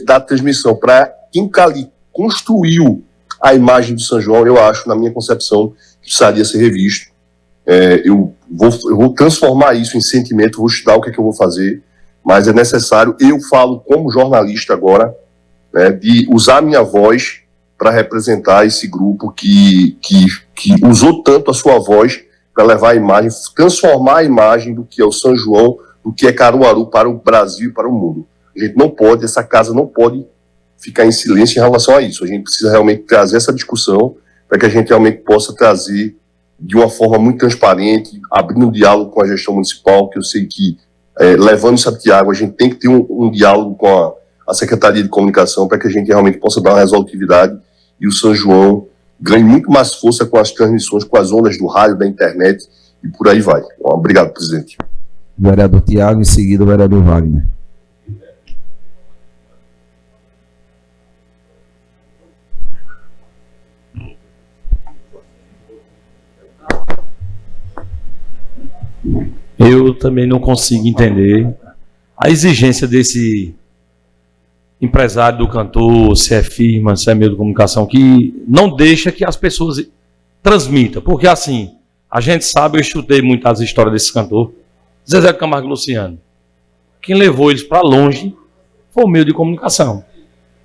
Speaker 13: da transmissão para quem ali construiu a imagem do São João, eu acho, na minha concepção, que precisaria ser revisto. Eu vou transformar isso em sentimento, vou estudar o que eu vou fazer, mas é necessário, eu falo como jornalista agora, né, de usar a minha voz para representar esse grupo que usou tanto a sua voz para levar a imagem, transformar a imagem do que é o São João, do que é Caruaru para o Brasil e para o mundo. A gente não pode, essa casa não pode ficar em silêncio em relação a isso. A gente precisa realmente trazer essa discussão para que a gente realmente possa trazer de uma forma muito transparente, abrindo um diálogo com a gestão municipal, que eu sei que, levando isso a Tiago, a gente tem que ter um diálogo com a Secretaria de Comunicação para que a gente realmente possa dar uma resolutividade e o São João ganhe muito mais força com as transmissões, com as ondas do rádio, da internet e por aí vai. Obrigado, presidente.
Speaker 1: Vereador Tiago, em seguida o vereador Wagner.
Speaker 6: Eu também não consigo entender a exigência desse empresário do cantor, se é firma, se é meio de comunicação, que não deixa que as pessoas transmitam. Porque assim, a gente sabe, eu estudei muito as histórias desse cantor, Zezé Camargo e Luciano. Quem levou eles para longe foi o meio de comunicação.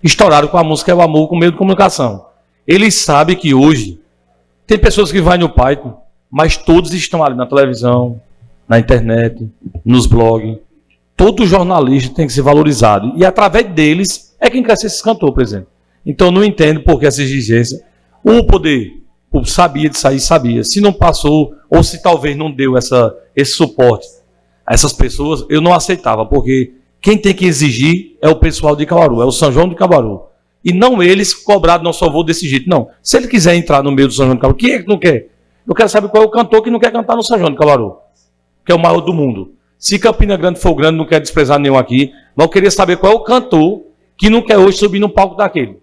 Speaker 6: Estouraram com a música É o Amor com o meio de comunicação. Eles sabem que hoje tem pessoas que vão no Python, mas todos estão ali na televisão, na internet, nos blogs. Todo jornalista tem que ser valorizado. E através deles é quem cresce esse cantor, por exemplo. Então eu não entendo por que essa exigência. O poder público sabia de sair, sabia. Se não passou, ou se talvez não deu esse suporte a essas pessoas, eu não aceitava, porque quem tem que exigir é o pessoal de Caruaru, é o São João de Caruaru. E não eles cobrados, não só vou desse jeito. Não. Se ele quiser entrar no meio do São João de Caruaru, quem é que não quer? Eu quero saber qual é o cantor que não quer cantar no São João de Caruaru, que é o maior do mundo. Se Campina Grande for grande, não quero desprezar nenhum aqui, mas eu queria saber qual é o cantor que não quer hoje subir num palco daquele.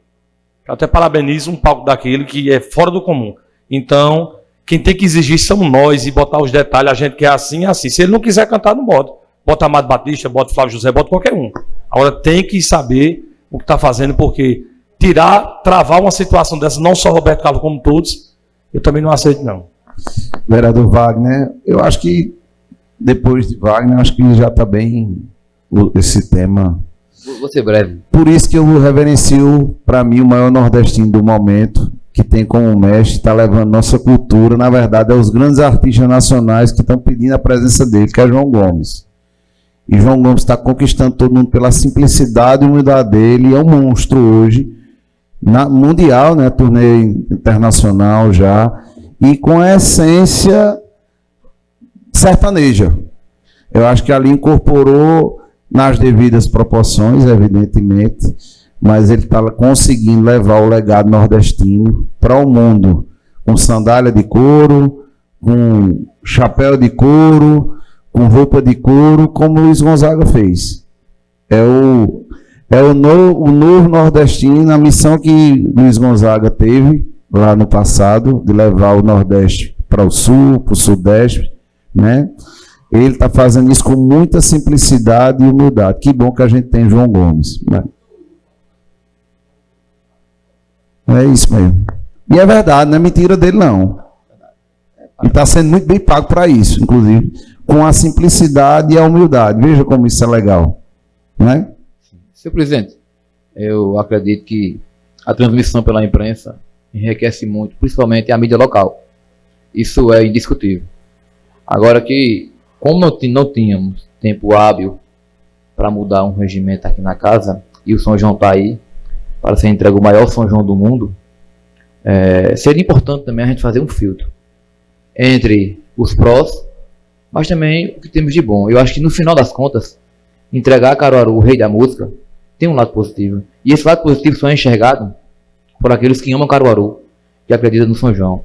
Speaker 6: Eu até parabenizo um palco daquele que é fora do comum. Então, quem tem que exigir são nós e botar os detalhes, a gente quer assim, assim. Se ele não quiser cantar, não bota. Bota Amado Batista, bota Flávio José, bota qualquer um. Agora tem que saber o que está fazendo, porque travar uma situação dessa, não só Roberto Carlos, como todos, eu também não aceito, não.
Speaker 1: Vereador Wagner, eu acho que depois de Wagner, acho que já está bem esse tema.
Speaker 14: Vou ser breve.
Speaker 1: Por isso que eu reverencio, para mim, o maior nordestino do momento, que tem como mestre, está levando nossa cultura, na verdade, é os grandes artistas nacionais que estão pedindo a presença dele, que é João Gomes. E João Gomes está conquistando todo mundo pela simplicidade e humildade dele, é um monstro hoje, mundial, né, turnê internacional já, e com a essência sertaneja. Eu acho que ali incorporou nas devidas proporções, evidentemente, mas ele está conseguindo levar o legado nordestino para o mundo, com sandália de couro, com chapéu de couro, com roupa de couro, como o Luiz Gonzaga fez. É o novo nordestino, a missão que Luiz Gonzaga teve lá no passado, de levar o Nordeste para o sul, para o sudeste, né? Ele está fazendo isso com muita simplicidade e humildade. Que bom que a gente tem João Gomes, né? É isso mesmo. E é verdade, não é mentira dele, não. E está sendo muito bem pago para isso, inclusive, com a simplicidade e a humildade. Veja como isso é legal, né?
Speaker 14: Senhor presidente, eu acredito que a transmissão pela imprensa enriquece muito, principalmente a mídia local. Isso é indiscutível. Agora que, como não tínhamos tempo hábil para mudar um regimento aqui na casa, e o São João está aí, para ser entregue o maior São João do mundo, seria importante também a gente fazer um filtro entre os prós, mas também o que temos de bom. Eu acho que no final das contas, entregar a Caruaru, o rei da música, tem um lado positivo. E esse lado positivo só é enxergado por aqueles que amam Caruaru, que acreditam no São João.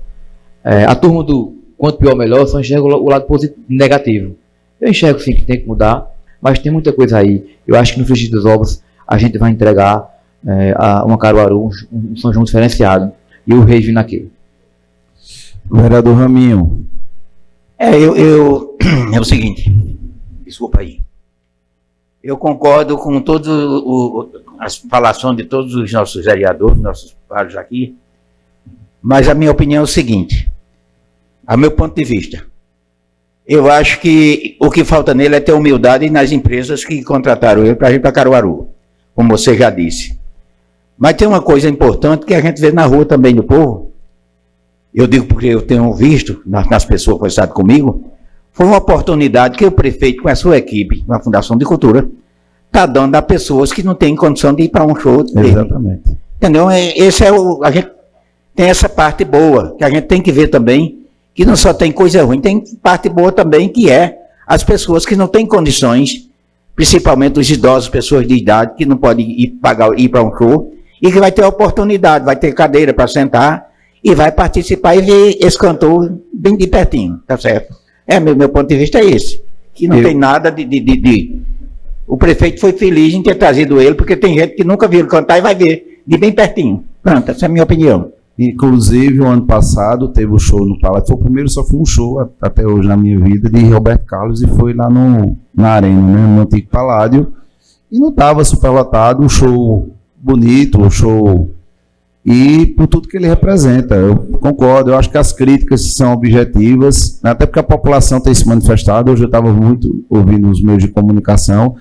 Speaker 14: A turma do quanto pior melhor só enxerga o lado positivo, negativo. Eu enxergo sim que tem que mudar, mas tem muita coisa aí. Eu acho que no Frigir dos Ovos a gente vai entregar a uma Caruaru, um São João diferenciado. E o rei vindo aqui.
Speaker 1: Vereador Raminho.
Speaker 15: É o seguinte, desculpa aí. Eu concordo com todas as falações de todos os nossos vereadores, nossos vários aqui, mas a minha opinião é o seguinte, a meu ponto de vista, eu acho que o que falta nele é ter humildade nas empresas que contrataram ele para ir para Caruaru, como você já disse. Mas tem uma coisa importante que a gente vê na rua também do povo, eu digo porque eu tenho visto nas pessoas conversadas comigo, foi uma oportunidade que o prefeito, com a sua equipe, com a Fundação de Cultura, está dando a pessoas que não têm condição de ir para um show dele.
Speaker 1: Exatamente.
Speaker 15: Entendeu? A gente tem essa parte boa, que a gente tem que ver também, que não só tem coisa ruim, tem parte boa também, que é as pessoas que não têm condições, principalmente os idosos, pessoas de idade, que não podem ir para um show, e que vai ter oportunidade, vai ter cadeira para sentar, e vai participar e ver esse cantor bem de pertinho, tá certo? Meu ponto de vista é esse, que não tem nada de... O prefeito foi feliz em ter trazido ele, porque tem gente que nunca viu ele cantar e vai ver de bem pertinho. Pronto, essa é a minha opinião.
Speaker 1: Inclusive, o ano passado teve o show no Palácio. Foi o primeiro, só foi um show até hoje na minha vida, de Roberto Carlos, e foi lá na Arena, né, no antigo Paládio. E não estava superlotado, um show bonito, um show... E por tudo que ele representa, eu concordo, eu acho que as críticas são objetivas, até porque a população tem se manifestado. Hoje eu estava muito ouvindo os meios de comunicação,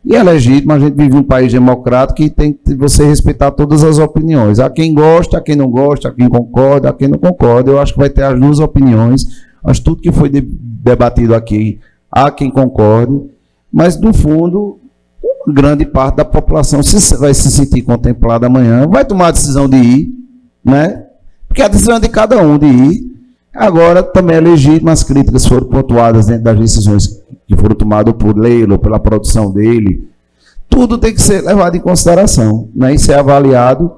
Speaker 1: e é legítimo, a gente vive um país democrático e tem que você respeitar todas as opiniões. Há quem gosta, há quem não gosta, há quem concorda, há quem não concorda. Eu acho que vai ter as duas opiniões, acho que tudo que foi debatido aqui, há quem concorde, mas no fundo... grande parte da população vai se sentir contemplada amanhã, vai tomar a decisão de ir, né? Porque a decisão é de cada um de ir. Agora, também é legítimo, as críticas foram pontuadas dentro das decisões que foram tomadas por Leilo, pela produção dele. Tudo tem que ser levado em consideração, né? E ser avaliado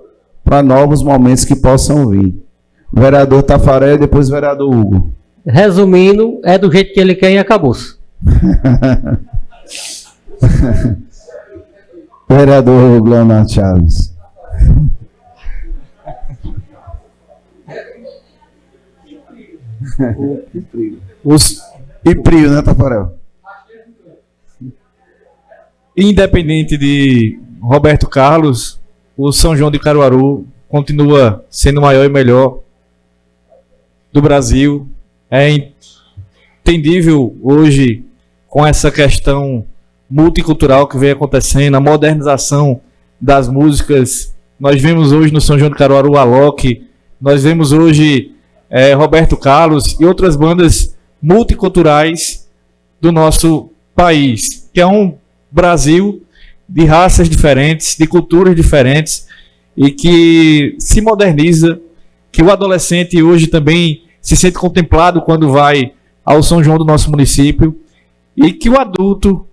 Speaker 1: para novos momentos que possam vir. O vereador Tafarel e depois o vereador Hugo.
Speaker 9: Resumindo, é do jeito que ele quer e acabou-se.
Speaker 1: Vereador Leonardo Chaves. E frio, né, Tafarel?
Speaker 3: Independente de Roberto Carlos, o São João de Caruaru continua sendo o maior e melhor do Brasil. É entendível hoje com essa questão multicultural que vem acontecendo, a modernização das músicas. Nós vemos hoje no São João de Caruaru Alok, nós vemos hoje Roberto Carlos e outras bandas multiculturais do nosso país, que é um Brasil de raças diferentes, de culturas diferentes, e que se moderniza, que o adolescente hoje também se sente contemplado quando vai ao São João do nosso município, e que o adulto,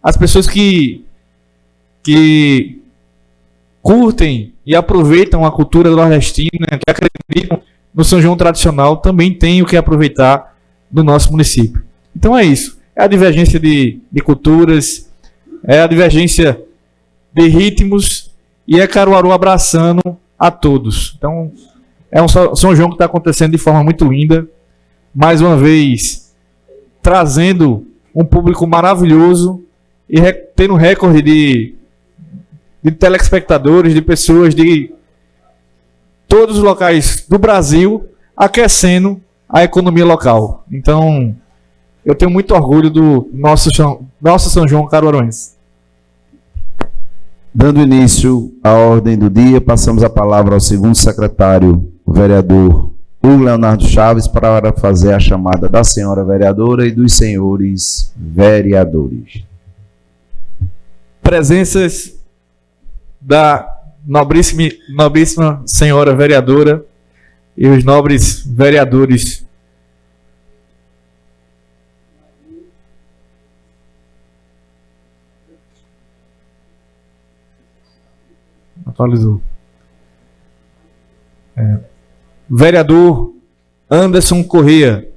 Speaker 3: as pessoas que curtem e aproveitam a cultura nordestina, que acreditam no São João tradicional, também tem o que aproveitar no nosso município. Então é isso. É a divergência de culturas, é a divergência de ritmos, e é Caruaru abraçando a todos. Então é um São João que está acontecendo de forma muito linda, mais uma vez, trazendo um público maravilhoso e tendo um recorde de telespectadores, de pessoas de todos os locais do Brasil, aquecendo a economia local. Então, eu tenho muito orgulho do nosso São João caruaruense.
Speaker 1: Dando início à ordem do dia, passamos a palavra ao segundo secretário, o vereador Hugo Leonardo Chaves, para fazer a chamada da senhora vereadora e dos senhores vereadores.
Speaker 3: Presenças da nobríssima senhora vereadora e os nobres vereadores. Atualizou. Vereador Anderson Corrêa.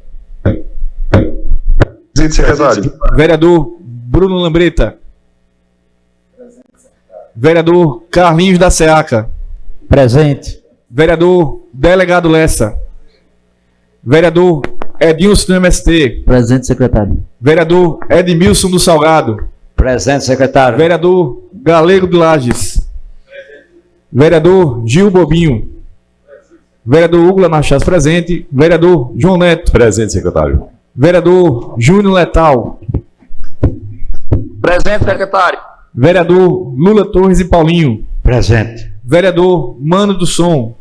Speaker 13: Presidente secretário.
Speaker 3: Vereador Bruno Lambreta. Vereador Carlinhos da Seaca.
Speaker 12: Presente.
Speaker 3: Vereador Delegado Lessa. Vereador Edilson do MST.
Speaker 5: Presente, secretário.
Speaker 3: Vereador Edmilson do Salgado.
Speaker 15: Presente, secretário.
Speaker 3: Vereador Galego de Lages. Vereador Gil Bobinho. Vereador Hugo Lamachas, presente. Vereador João Neto.
Speaker 13: Presente, secretário.
Speaker 3: Vereador Júnior Letal.
Speaker 15: Presente, secretário.
Speaker 3: Vereador Lula Torres e Paulinho.
Speaker 15: Presente.
Speaker 3: Vereador Mano do Som.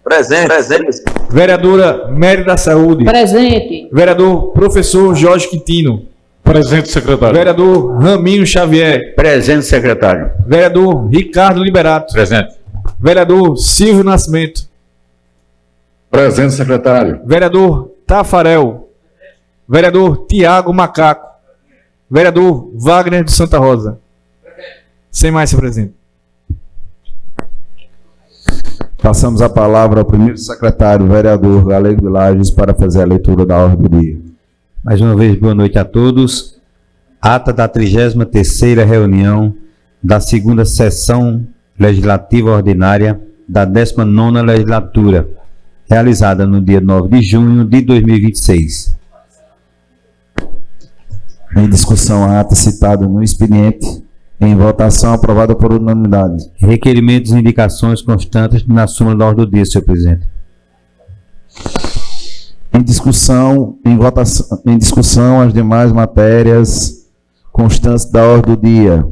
Speaker 15: Presente. Presente.
Speaker 3: Vereadora Mary da Saúde.
Speaker 7: Presente.
Speaker 3: Vereador Professor Jorge Quintino.
Speaker 2: Presente, secretário.
Speaker 3: Vereador Raminho Xavier.
Speaker 15: Presente, secretário.
Speaker 3: Vereador Ricardo Liberato.
Speaker 2: Presente.
Speaker 3: Vereador Silvio Nascimento.
Speaker 2: Presente, secretário.
Speaker 3: Vereador Tafarel. Vereador Tiago Macaco. Vereador Wagner de Santa Rosa. Sem mais, senhor presidente.
Speaker 1: Passamos a palavra ao primeiro secretário, vereador Galego de Lages, para fazer a leitura da ordem do dia.
Speaker 8: Mais uma vez, boa noite a todos. Ata da 33ª reunião da segunda sessão legislativa ordinária da 19ª legislatura, realizada no dia 9 de junho de 2026.
Speaker 1: Em discussão, a ata citada no expediente. Em votação, aprovada por unanimidade.
Speaker 8: Requerimentos e indicações constantes na súmula da ordem do dia, senhor presidente.
Speaker 1: Em discussão, as demais matérias constantes da ordem do dia.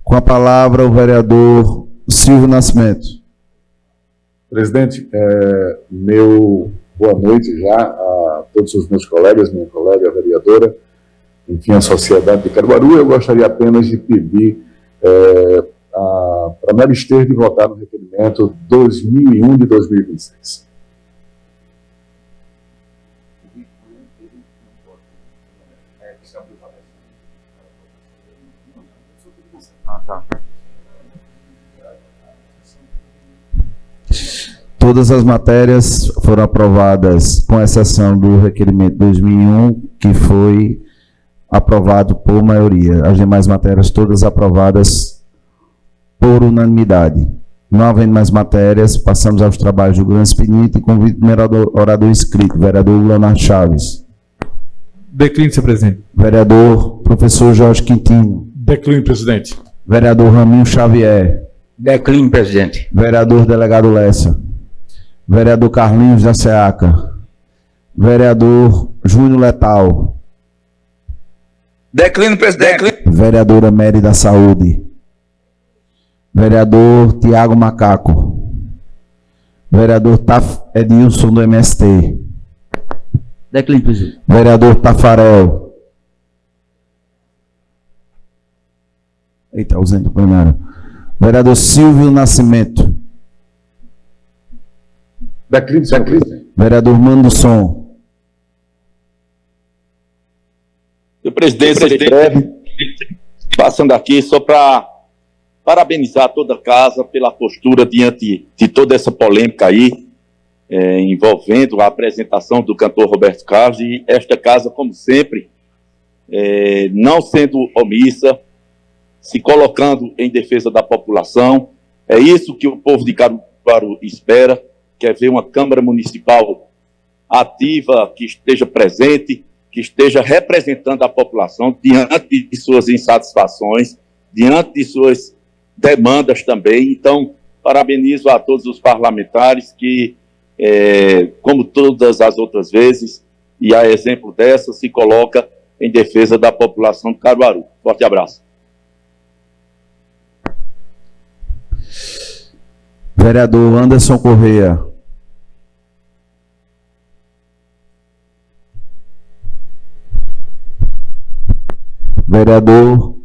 Speaker 1: Com a palavra, o vereador Silvio Nascimento.
Speaker 2: Presidente, meu boa noite já a todos os meus colegas, minha colega vereadora, enfim, a sociedade de Caruaru. Eu gostaria apenas de pedir para me abster de votar no requerimento 2001 de 2026.
Speaker 1: Todas as matérias foram aprovadas, com exceção do requerimento 2001, que foi aprovado por maioria. As demais matérias todas aprovadas por unanimidade. Não havendo mais matérias, passamos aos trabalhos do grande expediente e convido o primeiro orador inscrito, vereador Leonardo Chaves.
Speaker 3: Declínio, senhor presidente.
Speaker 1: Vereador professor Jorge Quintino.
Speaker 2: Declínio, presidente.
Speaker 1: Vereador Raminho Xavier.
Speaker 15: Declínio, presidente.
Speaker 1: Vereador Delegado Lessa. Vereador Carlinhos da Seaca. Vereador Júnior Letal.
Speaker 15: Declínio, presidente.
Speaker 1: Vereadora Mary da Saúde. Vereador Tiago Macaco. Vereador Edilson do MST.
Speaker 5: Declínio, presidente.
Speaker 1: Vereador Tafarel. Eita, ausente do plenário. Vereador Silvio Nascimento.
Speaker 2: Declínio, senhor presidente.
Speaker 1: Vereador Mano do Som.
Speaker 11: Senhor presidente, seja breve, passando aqui só para parabenizar toda a casa pela postura diante de toda essa polêmica aí, envolvendo a apresentação do cantor Roberto Carlos, e esta casa, como sempre, não sendo omissa, se colocando em defesa da população. É isso que o povo de Caruaru espera, quer ver uma Câmara Municipal ativa, que esteja presente, que esteja representando a população diante de suas insatisfações, diante de suas demandas também. Então, parabenizo a todos os parlamentares que, como todas as outras vezes, e a exemplo dessa, se coloca em defesa da população de Caruaru. Forte abraço.
Speaker 1: Vereador Anderson Correia. Vereador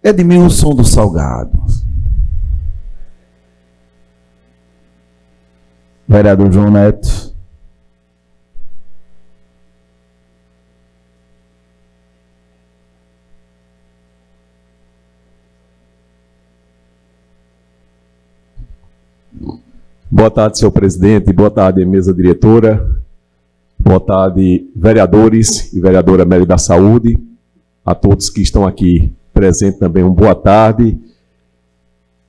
Speaker 1: Edmilson do Salgado. Vereador João Neto.
Speaker 16: Boa tarde, senhor presidente. Boa tarde, mesa diretora. Boa tarde, vereadores e vereadora Mary da Saúde. A todos que estão aqui presentes também, uma boa tarde.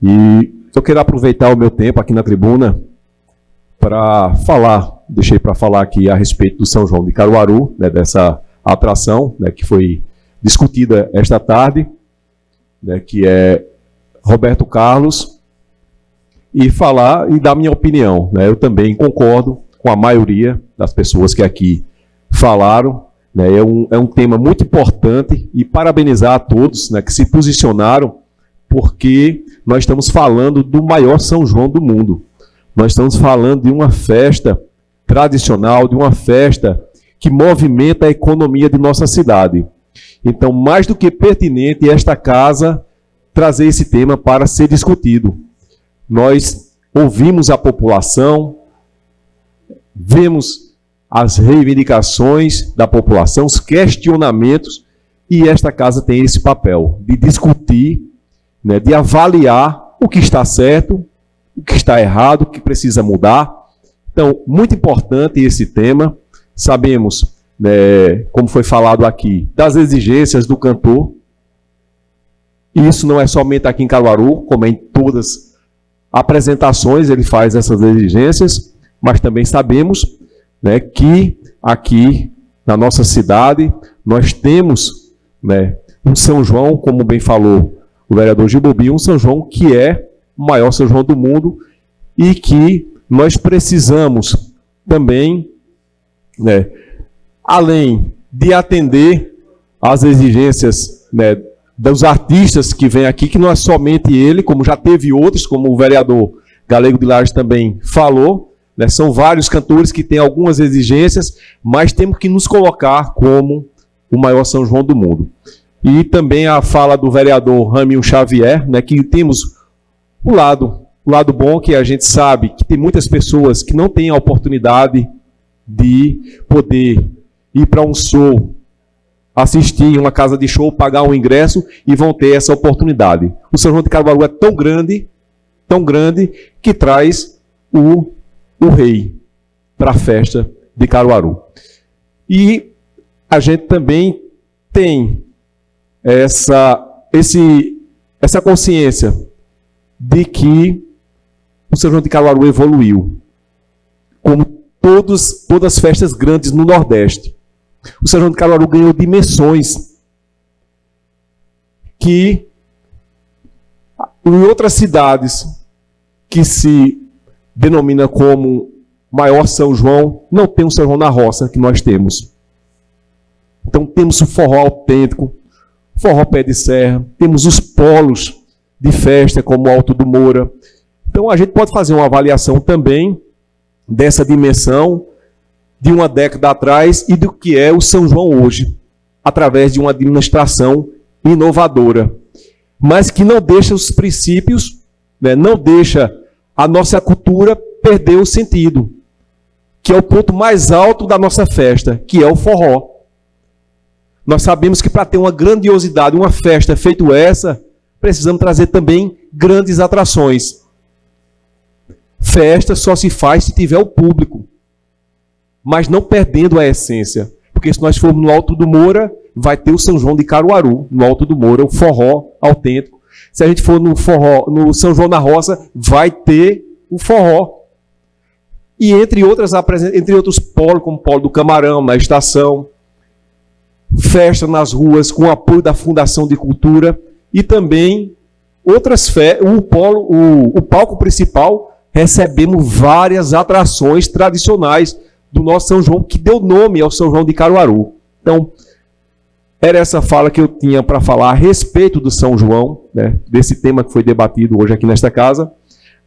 Speaker 16: E eu quero aproveitar o meu tempo aqui na tribuna para falar, deixei para falar aqui a respeito do São João de Caruaru, né, dessa atração, né, que foi discutida esta tarde, né, que é Roberto Carlos, e falar e dar minha opinião. Né, eu também concordo com a maioria das pessoas que aqui falaram. Né, é um tema muito importante e parabenizar a todos, né, que se posicionaram, porque nós estamos falando do maior São João do mundo. Nós estamos falando de uma festa tradicional, de uma festa que movimenta a economia de nossa cidade. Então, mais do que pertinente esta casa trazer esse tema para ser discutido. Nós ouvimos a população, vemos as reivindicações da população, os questionamentos, e esta casa tem esse papel de discutir, né, de avaliar o que está certo, o que está errado, o que precisa mudar. Então, muito importante esse tema. Sabemos, né, como foi falado aqui, das exigências do cantor. E isso não é somente aqui em Caruaru, como em todas as apresentações ele faz essas exigências, mas também sabemos, né, que aqui na nossa cidade nós temos, né, um São João, como bem falou o vereador Gilbobi, um São João que é o maior São João do mundo e que nós precisamos também, né, além de atender às exigências, né, dos artistas que vêm aqui, que não é somente ele, como já teve outros, como o vereador Galego de Lages também falou, né, são vários cantores que têm algumas exigências, mas temos que nos colocar como o maior São João do mundo. E também a fala do vereador Ramil Xavier, né, que temos o lado bom, que a gente sabe que tem muitas pessoas que não têm a oportunidade de poder ir para um show, assistir em uma casa de show, pagar um ingresso e vão ter essa oportunidade. O São João de Caruaru é tão grande, que traz o rei para a festa de Caruaru. E a gente também tem essa consciência de que o São João de Caruaru evoluiu, como todas as festas grandes no Nordeste. O São João de Caruaru ganhou dimensões que em outras cidades que se denomina como maior São João, não tem um São João na roça que nós temos. Então temos o forró autêntico, forró pé de serra, temos os polos de festa como o Alto do Moura. Então a gente pode fazer uma avaliação também dessa dimensão de uma década atrás e do que é o São João hoje, através de uma administração inovadora, mas que não deixa os princípios, né, não deixa a nossa cultura perder o sentido, que é o ponto mais alto da nossa festa, que é o forró. Nós sabemos que para ter uma grandiosidade, uma festa feito essa, precisamos trazer também grandes atrações. Festa só se faz se tiver o público, mas não perdendo a essência. Porque se nós formos no Alto do Moura, vai ter o São João de Caruaru, no Alto do Moura, o forró autêntico. Se a gente for no forró, no São João da Roça, vai ter o forró. E entre outros polos, como o Polo do Camarão, na estação, festa nas ruas com apoio da Fundação de Cultura e também outras festas. O palco principal, recebemos várias atrações tradicionais do nosso São João, que deu nome ao São João de Caruaru. Então, era essa fala que eu tinha para falar a respeito do São João, né, desse tema que foi debatido hoje aqui nesta casa.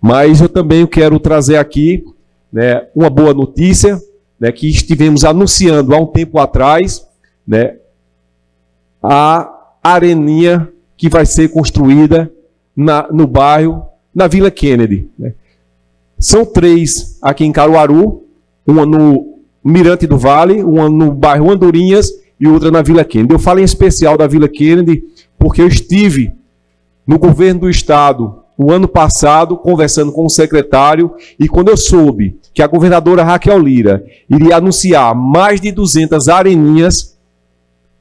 Speaker 16: Mas eu também quero trazer aqui, né, uma boa notícia, né, que estivemos anunciando há um tempo atrás, né, a areninha que vai ser construída no bairro, na Vila Kennedy. Né. São 3 aqui em Caruaru, uma no Mirante do Vale, uma no bairro Andorinhas e outra na Vila Kennedy. Eu falo em especial da Vila Kennedy porque eu estive no governo do estado o ano passado conversando com o secretário, e quando eu soube que a governadora Raquel Lira iria anunciar mais de 200 areninhas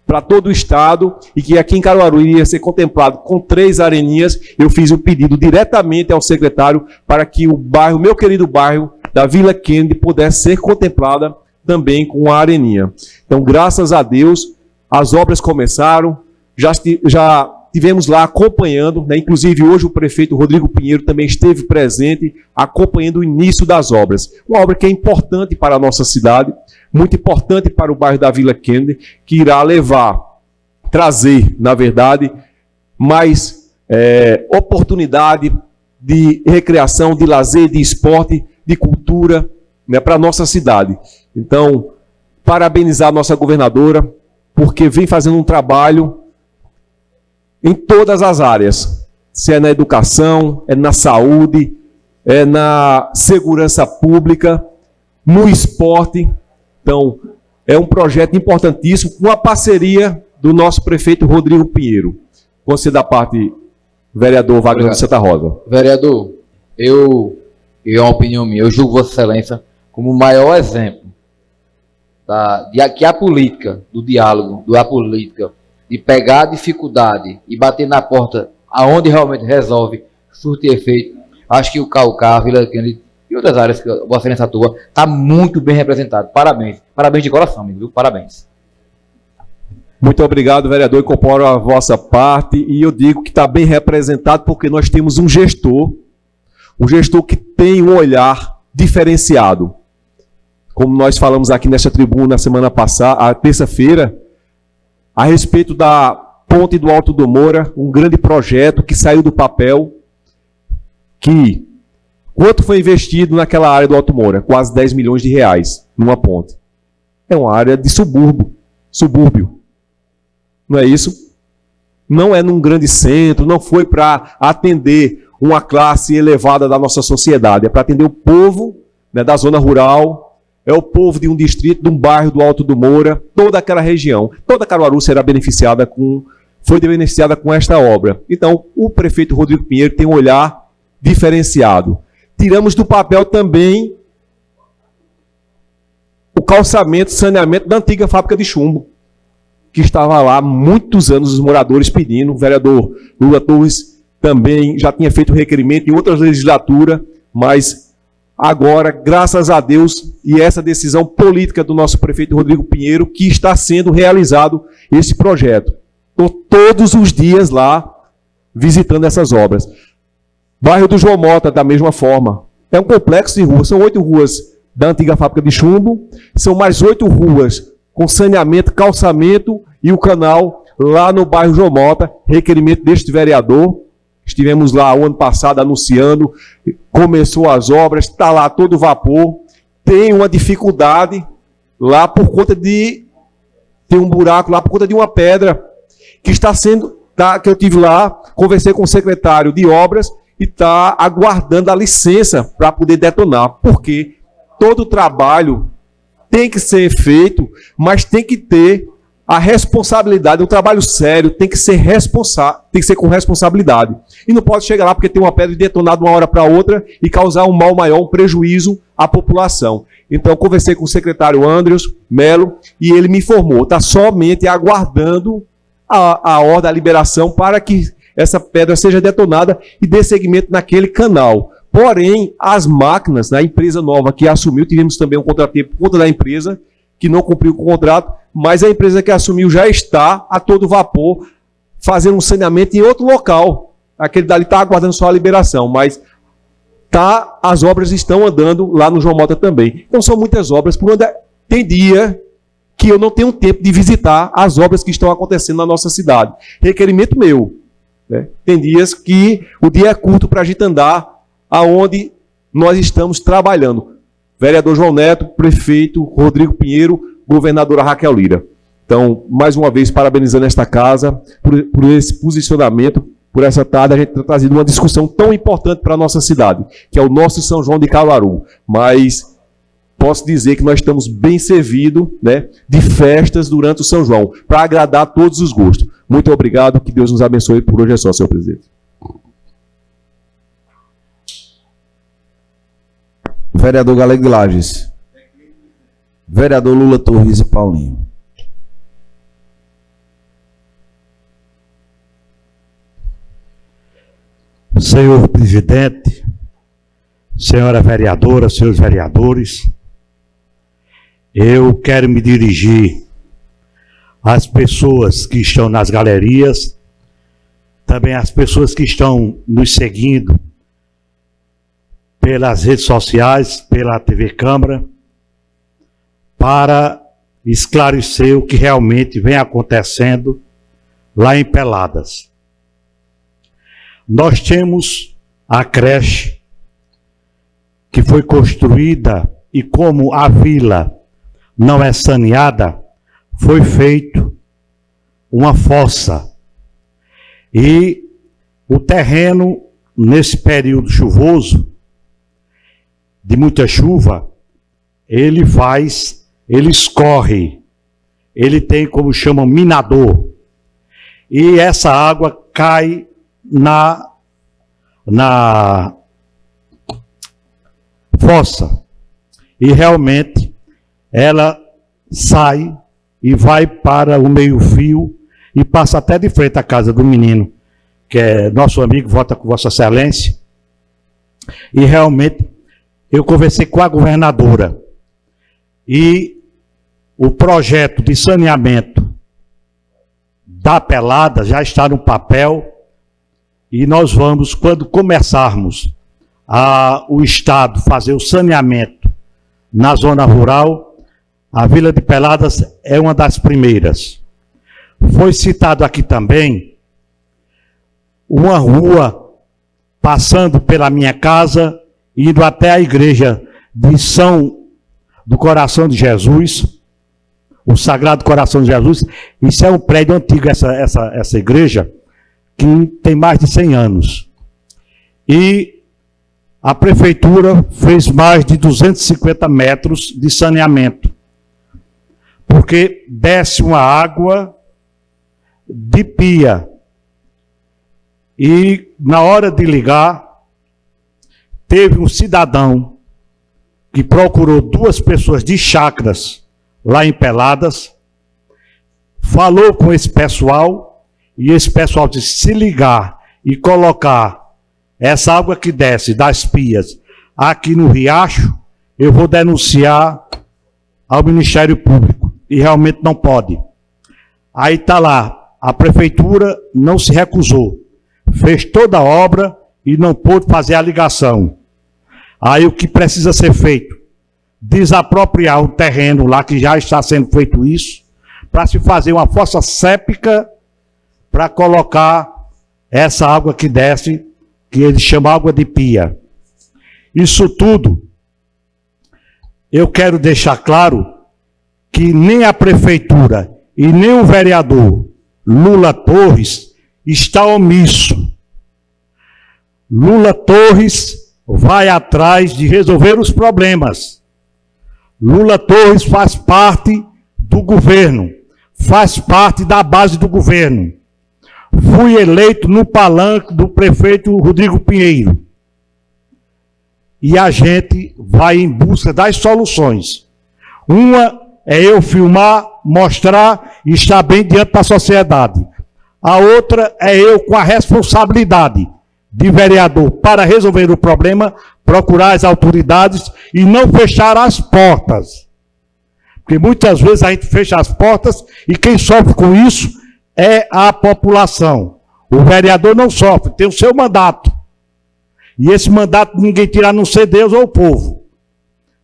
Speaker 16: para todo o estado e que aqui em Caruaru iria ser contemplado com 3 areninhas, eu fiz um pedido diretamente ao secretário para que o bairro, meu querido bairro da Vila Kennedy, pudesse ser contemplada também com a areninha. Então, graças a Deus, as obras começaram, já tivemos lá acompanhando, né? Inclusive hoje o prefeito Rodrigo Pinheiro também esteve presente, acompanhando o início das obras. Uma obra que é importante para a nossa cidade, muito importante para o bairro da Vila Kennedy, que irá trazer, na verdade, mais oportunidade de recreação, de lazer, de esporte, de cultura, né, para a nossa cidade. Então, parabenizar a nossa governadora, porque vem fazendo um trabalho em todas as áreas, se é na educação, é na saúde, é na segurança pública, no esporte. Então, é um projeto importantíssimo, com a parceria do nosso prefeito Rodrigo Pinheiro. Você da parte, vereador Wagner de Santa Rosa.
Speaker 14: Vereador, é uma opinião minha, eu julgo Vossa Excelência como o maior exemplo que a política, do diálogo, da política, de pegar a dificuldade e bater na porta aonde realmente resolve, surtir efeito. Acho que o Caucá, a Vila Kennedy e outras áreas que Vossa Excelência atua, está muito bem representado. Parabéns. Parabéns de coração, amigo, viu? Parabéns.
Speaker 16: Muito obrigado, vereador. Incorporo a vossa parte e eu digo que está bem representado porque nós temos um gestor que tem um olhar diferenciado. Como nós falamos aqui nesta tribuna na semana passada, a terça-feira, a respeito da Ponte do Alto do Moura, um grande projeto que saiu do papel, que quanto foi investido naquela área do Alto Moura? Quase 10 milhões de reais numa ponte. É uma área de subúrbio. Não é isso? Não é num grande centro, não foi para atender uma classe elevada da nossa sociedade, é para atender o povo, né, da zona rural, é o povo de um distrito, de um bairro do Alto do Moura, toda aquela região. Toda Caruaru será foi beneficiada com esta obra. Então, o prefeito Rodrigo Pinheiro tem um olhar diferenciado. Tiramos do papel também o calçamento, saneamento da antiga fábrica de chumbo, que estava lá há muitos anos os moradores pedindo. O vereador Lula Torres também já tinha feito requerimento em outras legislaturas, mas agora, graças a Deus, e essa decisão política do nosso prefeito Rodrigo Pinheiro, que está sendo realizado esse projeto. Estou todos os dias lá visitando essas obras. Bairro do João Mota, da mesma forma. É um complexo de ruas. São 8 ruas da antiga fábrica de chumbo, são mais 8 ruas com saneamento, calçamento e o canal lá no bairro João Mota, requerimento deste vereador. Estivemos lá o ano passado anunciando, começou as obras, está lá todo vapor. Tem uma dificuldade lá por conta de... Tem um buraco lá por conta de uma pedra que está sendo... que eu tive lá, conversei com o secretário de obras e está aguardando a licença para poder detonar. Porque todo o trabalho tem que ser feito, mas tem que ter a responsabilidade, um trabalho sério tem que ser com responsabilidade. E não pode chegar lá porque tem uma pedra detonada de uma hora para outra e causar um mal maior, um prejuízo à população. Então, eu conversei com o secretário Andrews Melo e ele me informou, está somente aguardando a ordem da liberação para que essa pedra seja detonada e dê seguimento naquele canal. Porém, as máquinas, a empresa nova que assumiu, tivemos também um contratempo por conta da empresa, que não cumpriu com o contrato, mas a empresa que assumiu já está a todo vapor fazendo um saneamento em outro local. Aquele dali está aguardando só a liberação, mas as obras estão andando lá no João Mota também. Então são muitas obras, por onde tem dia que eu não tenho tempo de visitar as obras que estão acontecendo na nossa cidade. Requerimento meu. Né? Tem dias que o dia é curto para a gente andar aonde nós estamos trabalhando. Vereador João Neto, prefeito Rodrigo Pinheiro, governadora Raquel Lira. Então, mais uma vez, parabenizando esta casa por esse posicionamento, por essa tarde a gente ter trazido uma discussão tão importante para a nossa cidade, que é o nosso São João de Caruaru. Mas posso dizer que nós estamos bem servidos, né, de festas durante o São João, para agradar a todos os gostos. Muito obrigado, que Deus nos abençoe. Por hoje é só, senhor presidente.
Speaker 1: Vereador Galego de Lages. Vereador Lula Torres e Paulinho.
Speaker 17: Senhor presidente, senhora vereadora, senhores vereadores, eu quero me dirigir às pessoas que estão nas galerias, também às pessoas que estão nos seguindo pelas redes sociais, pela TV Câmara, para esclarecer o que realmente vem acontecendo lá em Peladas. Nós temos a creche que foi construída e como a vila não é saneada, foi feito uma fossa. E o terreno, nesse período chuvoso, de muita chuva, ele escorre, ele tem como chama minador, e essa água cai na fossa, e realmente ela sai e vai para o meio-fio e passa até de frente à casa do menino, que é nosso amigo, vota com Vossa Excelência, e realmente eu conversei com a governadora e o projeto de saneamento da Pelada já está no papel e nós vamos, quando começarmos o Estado fazer o saneamento na zona rural, a Vila de Peladas é uma das primeiras. Foi citado aqui também uma rua passando pela minha casa, indo até a igreja de São do Coração de Jesus, o Sagrado Coração de Jesus. Isso é um prédio antigo, essa igreja, que tem mais de 100 anos. E a prefeitura fez mais de 250 metros de saneamento, porque desce uma água de pia. E na hora de ligar, teve um cidadão que procurou 2 pessoas de chácaras lá em Peladas, falou com esse pessoal, e esse pessoal disse: se ligar e colocar essa água que desce das pias aqui no riacho, eu vou denunciar ao Ministério Público. E realmente não pode. Aí está lá, a prefeitura não se recusou, fez toda a obra e não pôde fazer a ligação. Aí o que precisa ser feito? Desapropriar o terreno lá, que já está sendo feito isso, para se fazer uma fossa séptica para colocar essa água que desce, que eles chamam água de pia. Isso tudo, eu quero deixar claro que nem a prefeitura e nem o vereador Lula Torres está omisso. Lula Torres vai atrás de resolver os problemas. Lula Torres faz parte do governo, faz parte da base do governo. Fui eleito no palanque do prefeito Rodrigo Pinheiro. E a gente vai em busca das soluções. Uma é eu filmar, mostrar e estar bem diante da sociedade. A outra é eu com a responsabilidade de vereador para resolver o problema, procurar as autoridades e não fechar as portas. Porque muitas vezes a gente fecha as portas e quem sofre com isso é a população. O vereador não sofre, tem o seu mandato. E esse mandato ninguém tira a não ser Deus ou o povo.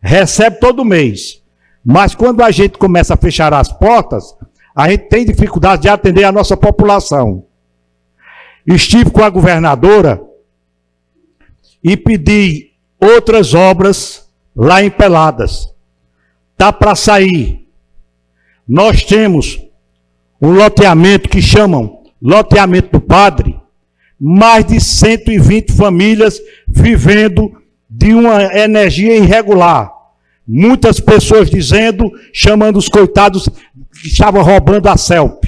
Speaker 17: Recebe todo mês. Mas quando a gente começa a fechar as portas, a gente tem dificuldade de atender a nossa população. Estive com a governadora e pedi outras obras lá em Peladas. Está para sair. Nós temos um loteamento que chamam loteamento do Padre, mais de 120 famílias vivendo de uma energia irregular. Muitas pessoas dizendo, chamando os coitados que estavam roubando a CELP.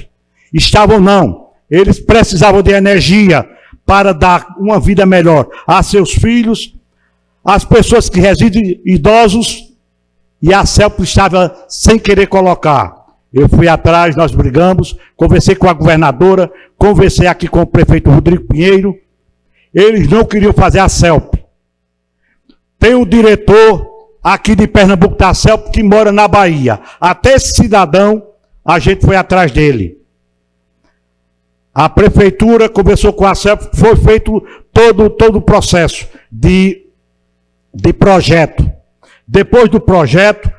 Speaker 17: Estavam não. Eles precisavam de energia para dar uma vida melhor a seus filhos, às pessoas que residem idosos, e a CELP estava sem querer colocar. Eu fui atrás, nós brigamos, conversei com a governadora, conversei aqui com o prefeito Rodrigo Pinheiro. Eles não queriam fazer a CELP. Tem um diretor aqui de Pernambuco da CELP que mora na Bahia. Até esse cidadão, a gente foi atrás dele. A prefeitura conversou com a CELP, foi feito todo o processo de projeto. Depois do projeto,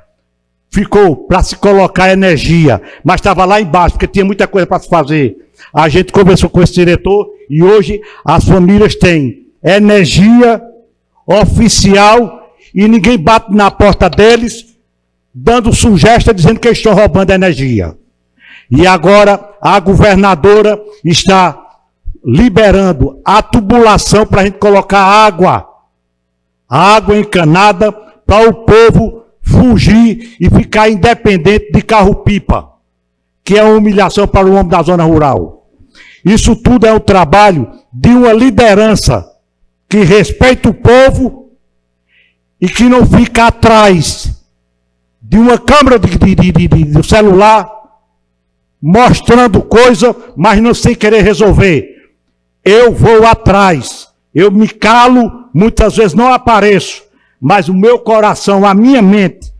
Speaker 17: ficou para se colocar energia, mas estava lá embaixo, porque tinha muita coisa para se fazer. A gente conversou com esse diretor e hoje as famílias têm energia oficial e ninguém bate na porta deles dando sugestão dizendo que eles estão roubando energia. E agora a governadora está liberando a tubulação para a gente colocar água encanada para o povo fugir e ficar independente de carro-pipa, que é uma humilhação para o homem da zona rural. Isso tudo é um trabalho de uma liderança que respeita o povo e que não fica atrás de uma câmera de celular mostrando coisa, mas não sem querer resolver. Eu vou atrás, eu me calo, muitas vezes não apareço, mas o meu coração, a minha mente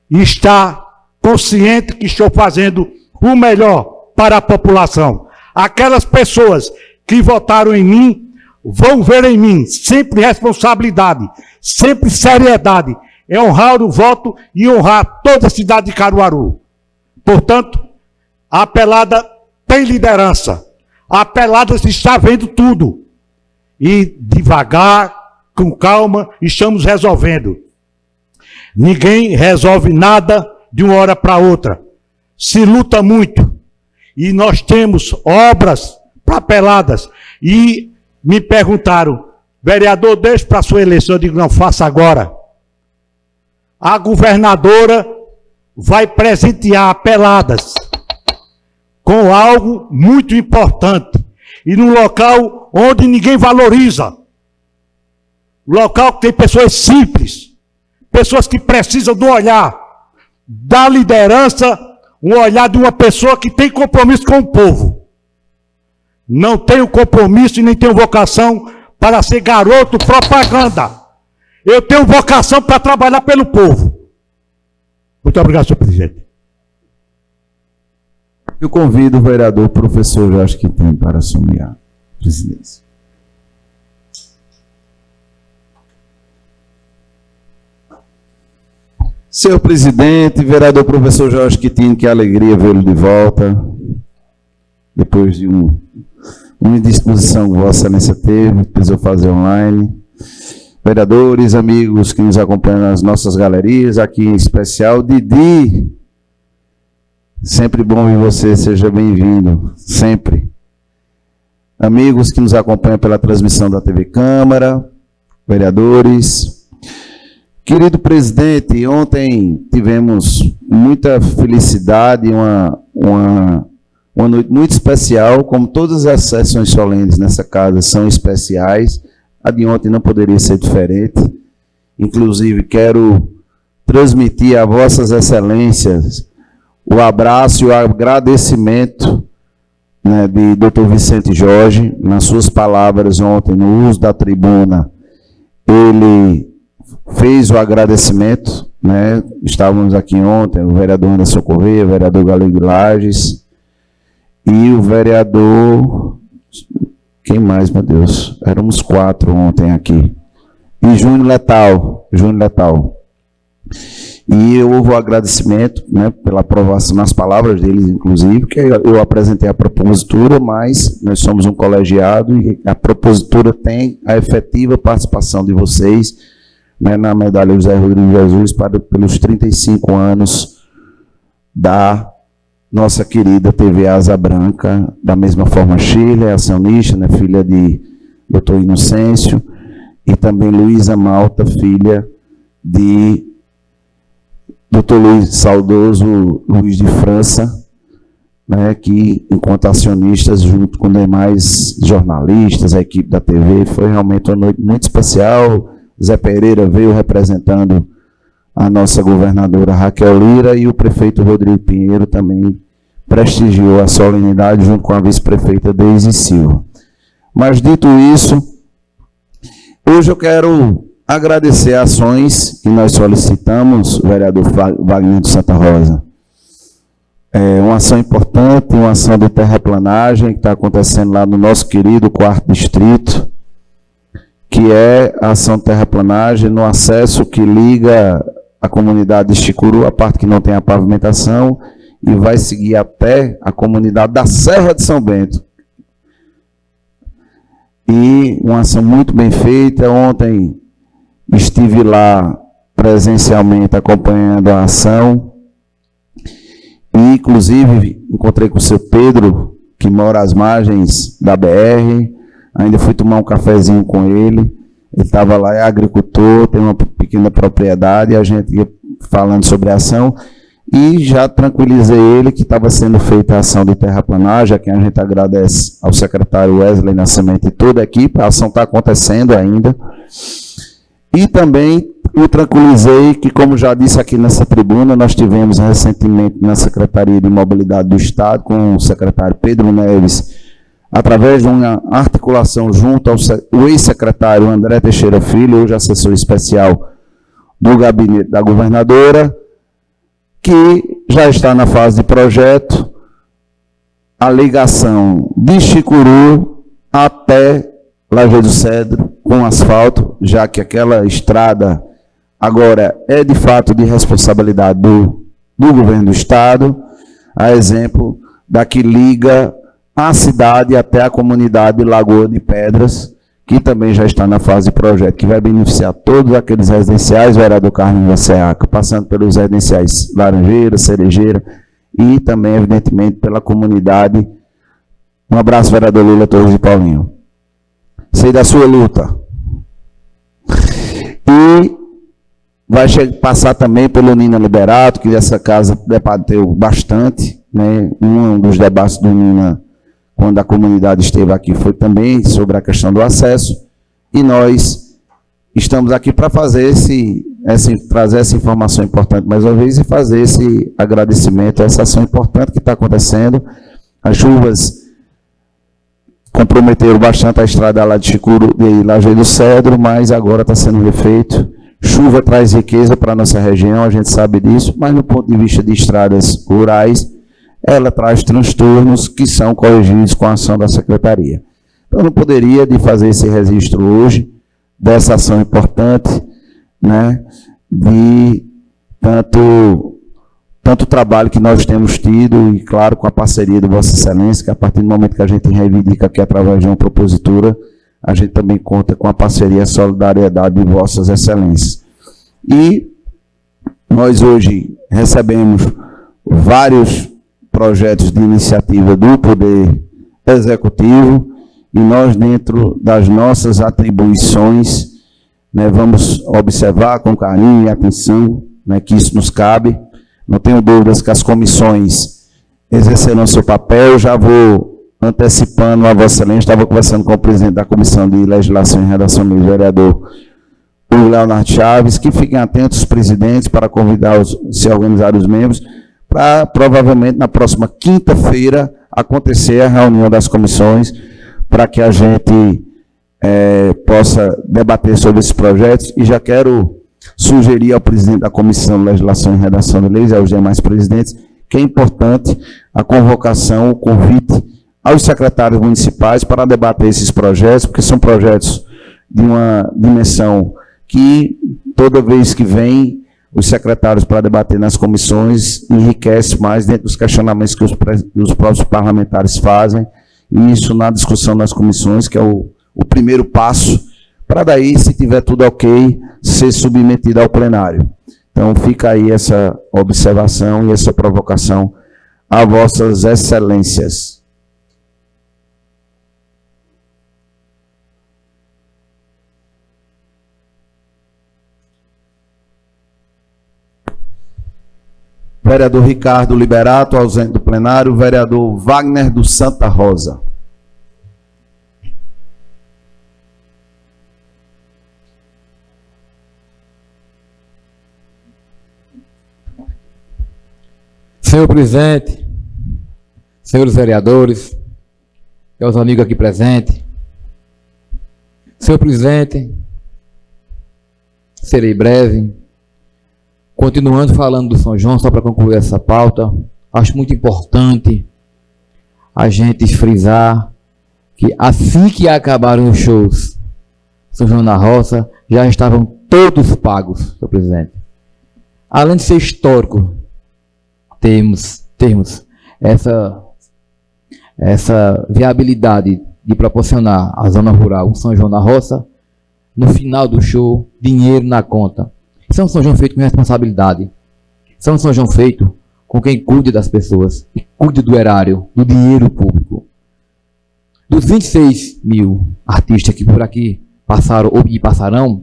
Speaker 17: está consciente que estou fazendo o melhor para a população. Aquelas pessoas que votaram em mim vão ver em mim sempre responsabilidade, sempre seriedade, é honrar o voto e honrar toda a cidade de Caruaru. Portanto, a Pelada tem liderança, a Pelada está vendo tudo e devagar, com calma, estamos resolvendo. Ninguém resolve nada de uma hora para outra. Se luta muito. E nós temos obras para Peladas. E me perguntaram, vereador, deixa para a sua eleição. Eu digo, não, faça agora. A governadora vai presentear Peladas com algo muito importante. E num local onde ninguém valoriza. Local que tem pessoas simples, pessoas que precisam do olhar da liderança, um olhar de uma pessoa que tem compromisso com o povo. Não tenho compromisso e nem tenho vocação para ser garoto propaganda. Eu tenho vocação para trabalhar pelo povo. Muito obrigado, senhor presidente.
Speaker 1: Eu convido o vereador professor Jorge Quintino para assumir a presidência. Senhor presidente, vereador professor Jorge Quintino, que alegria vê-lo de volta, depois de uma indisposição que Vossa Excelência teve, precisou fazer online. Vereadores, amigos que nos acompanham nas nossas galerias, aqui em especial, Didi, sempre bom ver você, seja bem-vindo, sempre. Amigos que nos acompanham pela transmissão da TV Câmara, vereadores, Querido presidente, ontem tivemos muita felicidade, uma noite muito especial, como todas as sessões solenes nessa casa são especiais, a de ontem não poderia ser diferente. Inclusive, quero transmitir a vossas excelências o abraço e o agradecimento, né, de Dr. Vicente Jorge. Nas suas palavras ontem, no uso da tribuna, ele fez o agradecimento, né? Estávamos aqui ontem, o vereador Anderson Corrêa, o vereador Galego Lages e o vereador... Quem mais, meu Deus? Éramos 4 ontem aqui. E Júnior Letal. E houve o agradecimento, né, pela aprovação, nas palavras deles, inclusive, que eu apresentei a propositura, mas nós somos um colegiado e a propositura tem a efetiva participação de vocês, né, na medalha José Rodrigo Jesus pelos 35 anos da nossa querida TV Asa Branca. Da mesma forma, Sheila é acionista, né, filha de Dr. Inocêncio, e também Luísa Malta, filha de Dr. Luiz Saudoso Luiz de França, né, que, enquanto acionistas, junto com demais jornalistas, a equipe da TV, foi realmente uma noite muito especial. Zé Pereira veio representando a nossa governadora Raquel Lira e o prefeito Rodrigo Pinheiro também prestigiou a solenidade junto com a vice-prefeita Deise Silva. Mas, dito isso, hoje eu quero agradecer ações que nós solicitamos, vereador Wagner de Santa Rosa. Uma ação importante, uma ação de terraplanagem que está acontecendo lá no nosso querido 4º distrito, que é a ação de terraplanagem no acesso que liga a comunidade de Chicuru, a parte que não tem a pavimentação, e vai seguir até a comunidade da Serra de São Bento. E uma ação muito bem feita. Ontem estive lá presencialmente acompanhando a ação e, inclusive, encontrei com o seu Pedro, que mora às margens da BR. Ainda fui tomar um cafezinho com ele. Ele estava lá, é agricultor, tem uma pequena propriedade, e a gente ia falando sobre a ação. E já tranquilizei ele que estava sendo feita a ação de terraplanagem, a quem a gente agradece ao secretário Wesley Nascimento e toda a equipe. A ação está acontecendo ainda. E também o tranquilizei que, como já disse aqui nessa tribuna, nós tivemos recentemente na Secretaria de Mobilidade do Estado, com o secretário Pedro Neves, através de uma articulação junto ao ex-secretário André Teixeira Filho, hoje assessor especial do gabinete da governadora, que já está na fase de projeto, a ligação de Chicuru até Lajeado do Cedro com asfalto, já que aquela estrada agora é de fato de responsabilidade do governo do estado, a exemplo da que liga a cidade até a comunidade de Lagoa de Pedras, que também já está na fase de projeto, que vai beneficiar todos aqueles residenciais, vereador Carlos da Seaca, passando pelos residenciais Laranjeira, Cerejeira e também, evidentemente, pela comunidade. Um abraço, vereador Lula Torres de Paulinho. Sei da sua luta. E vai passar também pelo Nina Liberato, que essa casa debateu bastante, né? Um dos debates do Nina, quando a comunidade esteve aqui, foi também sobre a questão do acesso, e nós estamos aqui para fazer trazer essa informação importante mais uma vez e fazer esse agradecimento a essa ação importante que está acontecendo. As chuvas comprometeram bastante a estrada lá de Chicuru e Lajeado do Cedro, mas agora está sendo refeito. Chuva traz riqueza para a nossa região, a gente sabe disso, mas no ponto de vista de estradas rurais, ela traz transtornos que são corrigidos com a ação da Secretaria. Então, não poderia de fazer esse registro hoje, dessa ação importante, né, de tanto trabalho que nós temos tido, e claro, com a parceria de Vossa Excelência, que a partir do momento que a gente reivindica aqui através de uma propositura, a gente também conta com a parceria e a solidariedade de Vossas Excelências. E nós hoje recebemos vários projetos de iniciativa do Poder Executivo, e nós, dentro das nossas atribuições, né, vamos observar com carinho e atenção, né, que isso nos cabe. Não tenho dúvidas que as comissões exercerão seu papel. Já vou antecipando a Vossa Excelência, estava conversando com o presidente da Comissão de Legislação e Redação, o vereador o Leonardo Chaves, que fiquem atentos os presidentes para convidar se organizar os membros, para provavelmente na próxima quinta-feira acontecer a reunião das comissões, para que a gente possa debater sobre esses projetos. E já quero sugerir ao presidente da Comissão de Legislação e Redação de Leis, aos demais presidentes, que é importante a convocação, o convite aos secretários municipais para debater esses projetos, porque são projetos de uma dimensão que, toda vez que vem os secretários para debater nas comissões, enriquece mais dentro dos questionamentos que os próprios parlamentares fazem, e isso na discussão nas comissões, que é o primeiro passo, para daí, se tiver tudo ok, ser submetido ao plenário. Então, fica aí essa observação e essa provocação a vossas excelências. Vereador Ricardo Liberato, ausente do plenário. Vereador Wagner do Santa Rosa.
Speaker 14: Senhor presidente, senhores vereadores, e aos amigos aqui presentes. Senhor presidente, serei breve. Continuando falando do São João, só para concluir essa pauta, acho muito importante a gente frisar que assim que acabaram os shows São João da Roça, já estavam todos pagos, senhor presidente. Além de ser histórico, termos essa viabilidade de proporcionar à zona rural um São João da Roça, no final do show, dinheiro na conta. Isso é um São João feito com responsabilidade. Isso é um São João feito com quem cuide das pessoas e cuide do erário, do dinheiro público. Dos 26 mil artistas que por aqui passaram ou que passarão,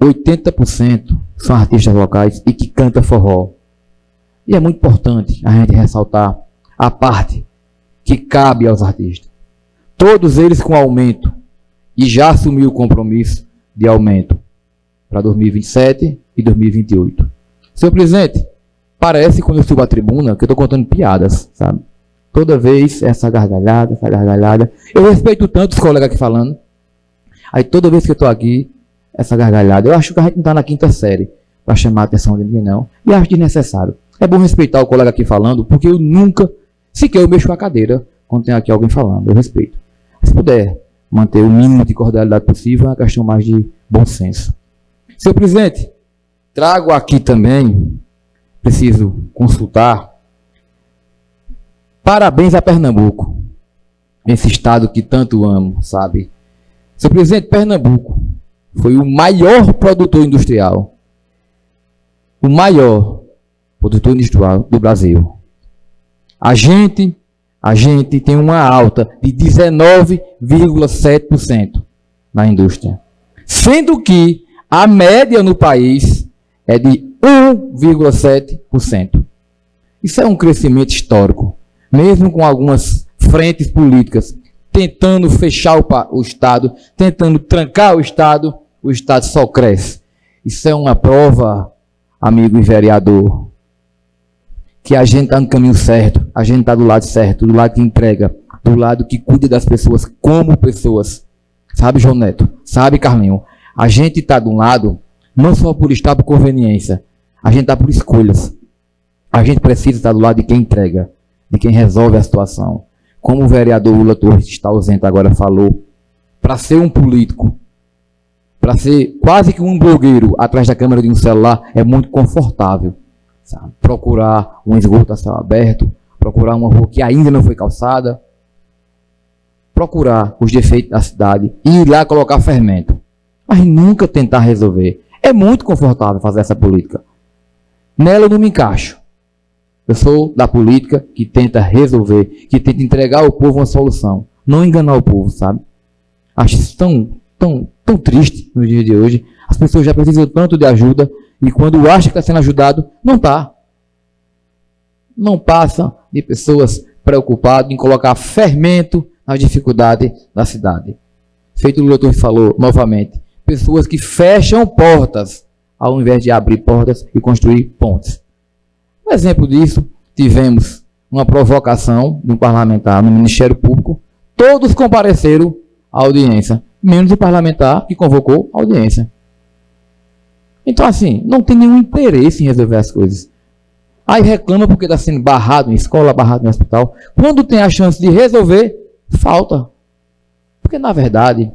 Speaker 14: 80% são artistas locais e que cantam forró. E é muito importante a gente ressaltar a parte que cabe aos artistas. Todos eles com aumento, e já assumiu o compromisso de aumento para 2027 e 2028. Senhor presidente, parece quando eu subo à tribuna que eu estou contando piadas, sabe? Toda vez essa gargalhada. Eu respeito tanto os colegas aqui falando. Aí toda vez que eu estou aqui, essa gargalhada. Eu acho que a gente não está na quinta série para chamar a atenção de ninguém, não. E acho desnecessário. É bom respeitar o colega aqui falando, porque eu nunca, sequer eu mexo a cadeira quando tem aqui alguém falando. Eu respeito. Se puder manter o mínimo de cordialidade possível, é uma questão mais de bom senso. Senhor presidente, trago aqui também, preciso consultar, parabéns a Pernambuco, esse estado que tanto amo, sabe? Senhor presidente, Pernambuco foi o maior produtor industrial, o maior produtor industrial do Brasil. A gente tem uma alta de 19,7% na indústria, sendo que a média no país é de 1,7%. Isso é um crescimento histórico, mesmo com algumas frentes políticas tentando fechar o Estado, tentando trancar o Estado só cresce. Isso é uma prova, amigo e vereador, que a gente está no caminho certo, a gente está do lado certo, do lado que entrega, do lado que cuida das pessoas como pessoas. Sabe, João Neto? Sabe, Carlinho? A gente está de um lado, não só por estar por conveniência, a gente está por escolhas. A gente precisa estar do lado de quem entrega, de quem resolve a situação. Como o vereador Lula Torres, que está ausente agora, falou, para ser um político, para ser quase que um blogueiro atrás da câmera de um celular, é muito confortável. Sabe? Procurar um esgoto a céu aberto, procurar uma rua que ainda não foi calçada, procurar os defeitos da cidade e ir lá colocar fermento. Mas nunca tentar resolver. É muito confortável fazer essa política. Nela eu não me encaixo. Eu sou da política que tenta resolver, que tenta entregar ao povo uma solução. Não enganar o povo, sabe? Acho isso tão tão triste no dia de hoje. As pessoas já precisam tanto de ajuda e quando acha que está sendo ajudado, não está. Não passa de pessoas preocupadas em colocar fermento na dificuldade da cidade. Feito o doutor falou novamente, pessoas que fecham portas ao invés de abrir portas e construir pontes. Um exemplo disso, tivemos uma provocação de um parlamentar no Ministério Público, todos compareceram à audiência, menos o parlamentar que convocou a audiência. Então, assim, não tem nenhum interesse em resolver as coisas. Aí reclama porque está sendo barrado em escola, barrado em hospital. Quando tem a chance de resolver, falta. Porque, na verdade,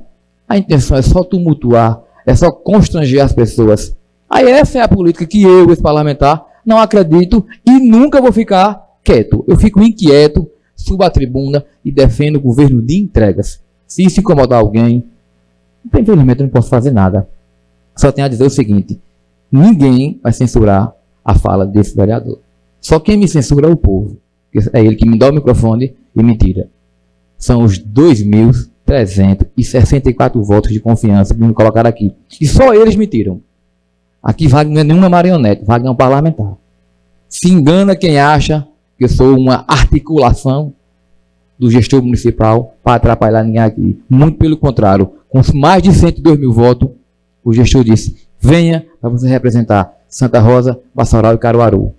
Speaker 14: a intenção é só tumultuar, é só constranger as pessoas. Aí essa é a política que eu, esse parlamentar, não acredito e nunca vou ficar quieto. Eu fico inquieto, subo à tribuna e defendo o governo de entregas. Se isso incomodar alguém, infelizmente eu não posso fazer nada. Só tenho a dizer o seguinte, ninguém vai censurar a fala desse vereador. Só quem me censura é o povo. É ele que me dá o microfone e me tira. São os 2.364 votos de confiança que me colocaram aqui. E só eles me tiram. Aqui Wagner não é nenhuma marionete, Wagner é um parlamentar. Se engana quem acha que eu sou uma articulação do gestor municipal para atrapalhar ninguém aqui. Muito pelo contrário, com mais de 102 mil votos, o gestor disse, venha para você representar Santa Rosa, Vassoural e Caruaru.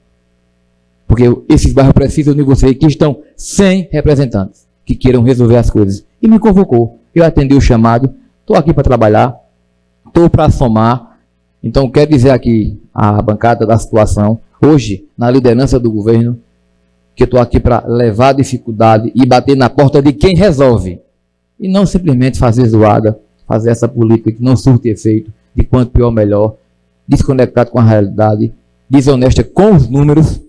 Speaker 14: Porque esses bairros precisam de você que estão sem representantes, que queiram resolver as coisas. E me convocou. Eu atendi o chamado, estou aqui para trabalhar, estou para somar. Então, quero dizer aqui à bancada da situação, hoje, na liderança do governo, que eu estou aqui para levar a dificuldade e bater na porta de quem resolve. E não simplesmente fazer zoada, fazer essa política que não surte efeito, de quanto pior melhor, desconectado com a realidade, desonesta com os números,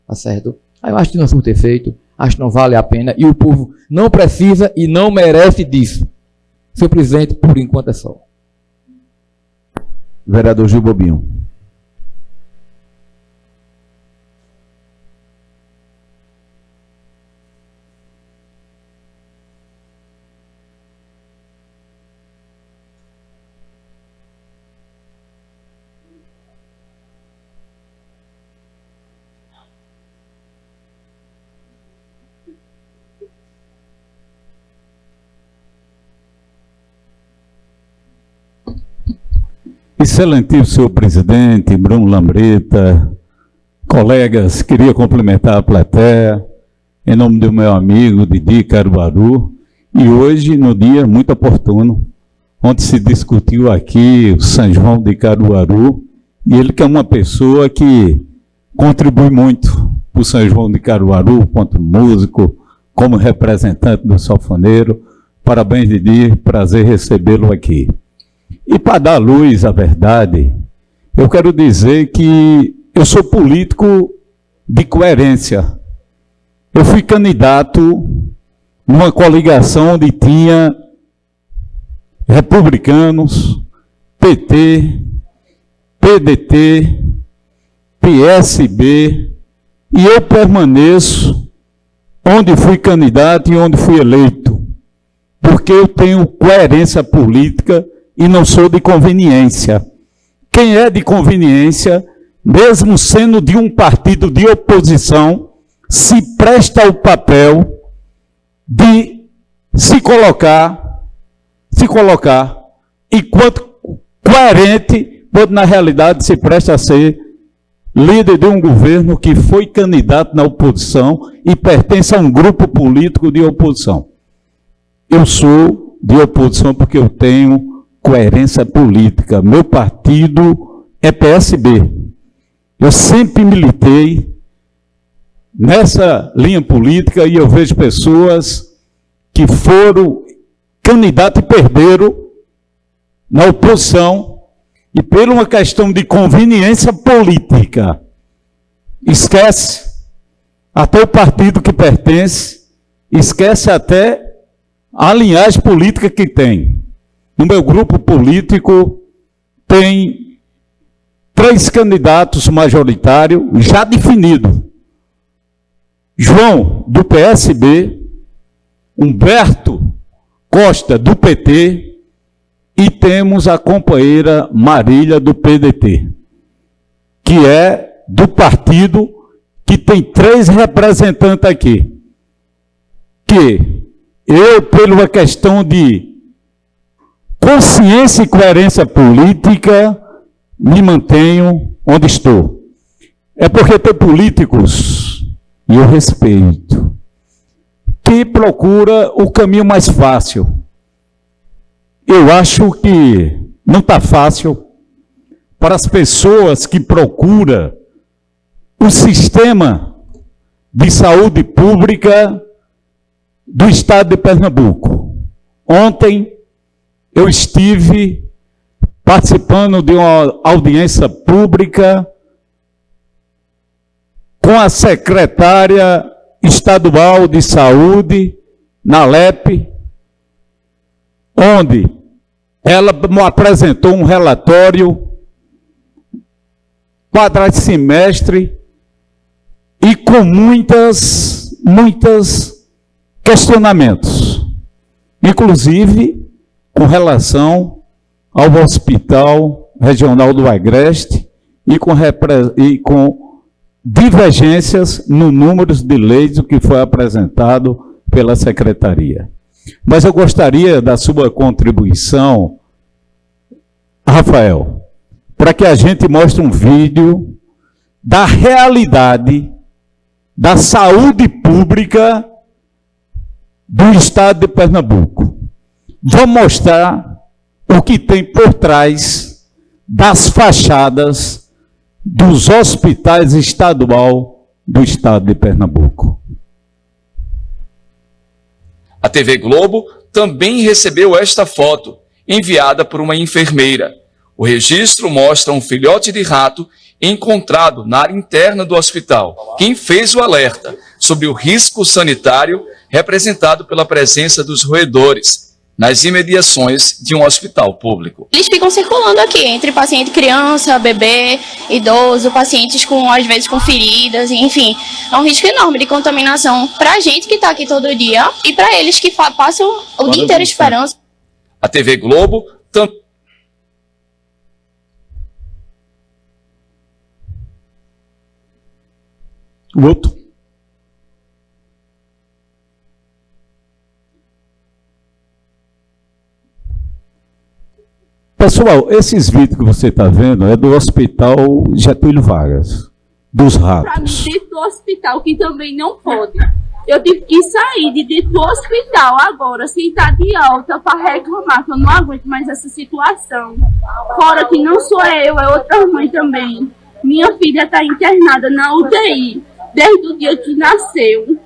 Speaker 14: tá certo? Aí eu acho que não surte efeito, acho que não vale a pena e o povo não precisa e não merece disso. Senhor presidente, por enquanto é só.
Speaker 1: Vereador Gil Bobinho.
Speaker 8: Excelentíssimo senhor presidente, Bruno Lambreta, colegas, queria cumprimentar a plateia, em nome do meu amigo Didi Caruaru, e hoje, no dia muito oportuno, onde se discutiu aqui o São João de Caruaru, e ele que é uma pessoa que contribui muito para o São João de Caruaru, quanto músico, como representante do sanfoneiro. Parabéns, Didi, prazer recebê-lo aqui. E para dar luz à verdade, eu quero dizer que eu sou político de coerência. Eu fui candidato numa coligação onde tinha republicanos, PT, PDT, PSB, e eu permaneço onde fui candidato e onde fui eleito, porque eu tenho coerência política e não sou de conveniência. Quem é de conveniência, mesmo sendo de um partido de oposição, se presta ao papel de se colocar enquanto coerente, quando na realidade se presta a ser líder de um governo que foi candidato na oposição e pertence a um grupo político de oposição. Eu sou de oposição porque eu tenho coerência política. Meu partido é PSB. Eu sempre militei nessa linha política e eu vejo pessoas que foram candidatos e perderam na oposição e por uma questão de conveniência política. Esquece até o partido que pertence, esquece até a linhagem política que tem. No meu grupo político tem 3 candidatos majoritários já definidos. João, do PSB, Humberto Costa, do PT, e temos a companheira Marília do PDT, que é do partido que tem 3 representantes aqui. Que eu, por uma questão de consciência e coerência política, me mantenho onde estou. É porque tem políticos, e eu respeito, que procura o caminho mais fácil. Eu acho que não está fácil para as pessoas que procuram o sistema de saúde pública do estado de Pernambuco. Ontem eu estive participando de uma audiência pública com a secretária estadual de saúde, na LEP, onde ela me apresentou um relatório quadrimestre e com muitos questionamentos, inclusive com relação ao Hospital Regional do Agreste e com divergências no número de leitos que foi apresentado pela Secretaria. Mas eu gostaria da sua contribuição, Rafael, para que a gente mostre um vídeo da realidade da saúde pública do estado de Pernambuco. Vamos mostrar o que tem por trás das fachadas dos hospitais estaduais do estado de Pernambuco.
Speaker 18: A TV Globo também recebeu esta foto, enviada por uma enfermeira. O registro mostra um filhote de rato encontrado na área interna do hospital. Quem fez o alerta sobre o risco sanitário representado pela presença dos roedores nas imediações de um hospital público.
Speaker 19: Eles ficam circulando aqui entre paciente criança, bebê, idoso, pacientes às vezes com feridas, enfim. É um risco enorme de contaminação para a gente que está aqui todo dia e para eles que passam o dia inteiro esperando.
Speaker 18: A TV Globo também...
Speaker 8: O outro. Pessoal, esses vídeos que você está vendo é do Hospital Getúlio Vargas, dos ratos.
Speaker 20: Dentro do hospital, que também não pode. Eu tive que sair de dentro do hospital agora, sem estar de alta, para reclamar, que eu não aguento mais essa situação. Fora que não sou eu, é outra mãe também. Minha filha está internada na UTI, desde o dia que nasceu.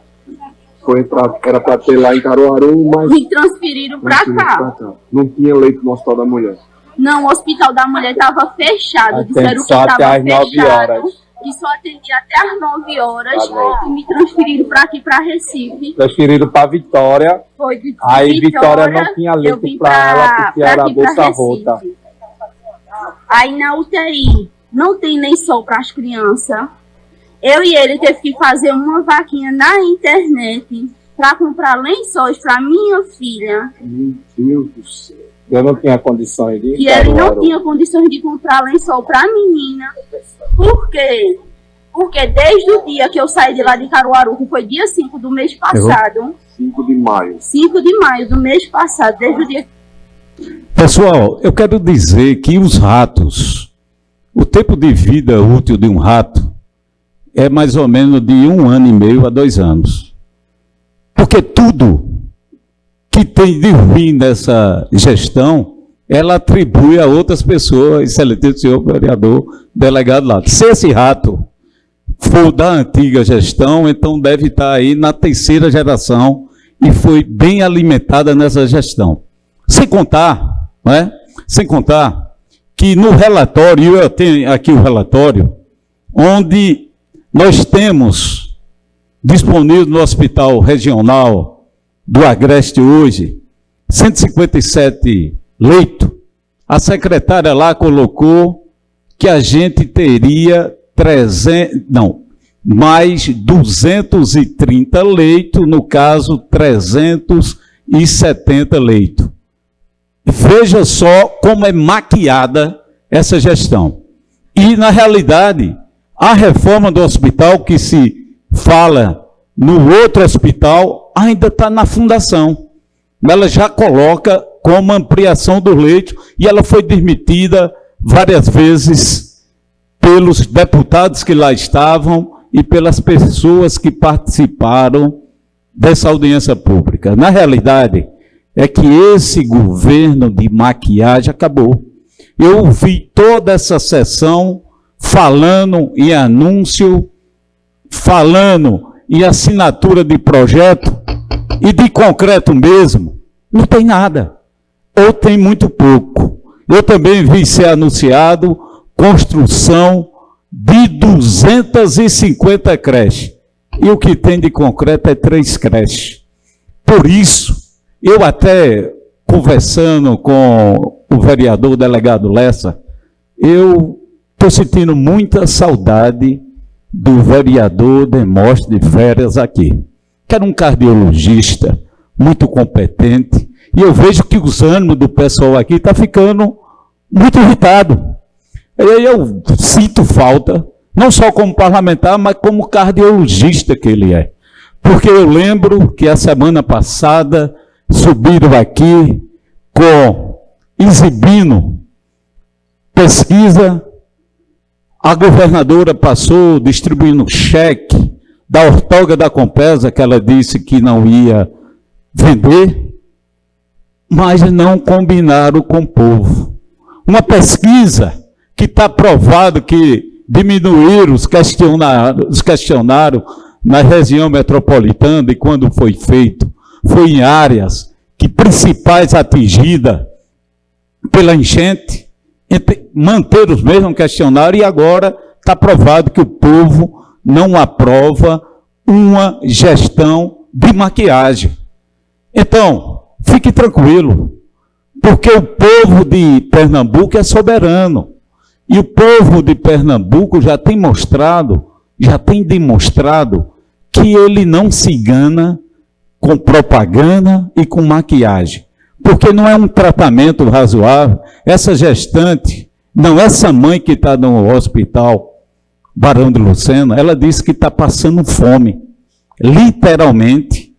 Speaker 10: Era para ter lá em Caruaru, mas...
Speaker 20: Me transferiram para cá.
Speaker 10: Não tinha leito no Hospital da Mulher.
Speaker 20: Não, o Hospital da Mulher estava fechado. Disseram que
Speaker 10: só até
Speaker 20: estava
Speaker 10: às 9 horas.
Speaker 20: Que só atendia até às 9 horas. E me transferiram para aqui, para Recife.
Speaker 10: Transferiram para Vitória.
Speaker 20: Foi de
Speaker 10: aí Vitória não tinha leito para ela, porque era a bolsa rota.
Speaker 20: Aí na UTI, não tem nem sol para as crianças. Eu e ele teve que fazer uma vaquinha na internet para comprar lençóis para minha filha.
Speaker 10: Meu Deus do céu. Eu não tinha condições de...
Speaker 20: E ele não tinha condições de comprar lençol para a menina. Por quê? Porque desde o dia que eu saí de lá de Caruaru, que foi dia 5 do mês passado...
Speaker 10: 5 de maio.
Speaker 20: 5 de maio do mês passado, desde o dia...
Speaker 8: Pessoal, eu quero dizer que os ratos, o tempo de vida útil de um rato é mais ou menos de 1 ano e meio a 2 anos. Porque tudo que tem de ruim nessa gestão, ela atribui a outras pessoas, excelentíssimo senhor vereador, delegado lá. Se esse rato for da antiga gestão, então deve estar aí na 3ª geração e foi bem alimentada nessa gestão. Sem contar, não é? Sem contar que no relatório, eu tenho aqui o relatório, onde nós temos disponível no Hospital Regional do Agreste hoje 157 leitos. A secretária lá colocou que a gente teria mais 230 leitos, no caso 370 leitos. Veja só como é maquiada essa gestão. E, na realidade, a reforma do hospital que se fala no outro hospital ainda está na fundação. Ela já coloca como ampliação do leito e ela foi desmentida várias vezes pelos deputados que lá estavam e pelas pessoas que participaram dessa audiência pública. Na realidade, é que esse governo de maquiagem acabou. Eu ouvi toda essa sessão falando em anúncio, falando em assinatura de projeto, e de concreto mesmo, não tem nada. Ou tem muito pouco. Eu também vi ser anunciado construção de 250 creches. E o que tem de concreto é 3 creches. Por isso, eu até conversando com o vereador delegado Lessa, eu estou sentindo muita saudade do vereador Demóstenes de Férias aqui, que era um cardiologista muito competente, e eu vejo que os ânimos do pessoal aqui estão ficando muito irritados. Eu sinto falta, não só como parlamentar, mas como cardiologista que ele é. Porque eu lembro que a semana passada subiram aqui exibindo pesquisa, a governadora passou distribuindo cheque da ortoga da Compesa, que ela disse que não ia vender, mas não combinaram com o povo. Uma pesquisa que está provado que diminuíram os questionários na região metropolitana, e quando foi feito, foi em áreas que principais atingidas pela enchente, manter os mesmos questionários, e agora está provado que o povo não aprova uma gestão de maquiagem. Então, fique tranquilo, porque o povo de Pernambuco é soberano. E o povo de Pernambuco já tem demonstrado que ele não se engana com propaganda e com maquiagem. Porque não é um tratamento razoável. Essa gestante, não, essa mãe que está no hospital Barão de Lucena, ela disse que está passando fome. Literalmente,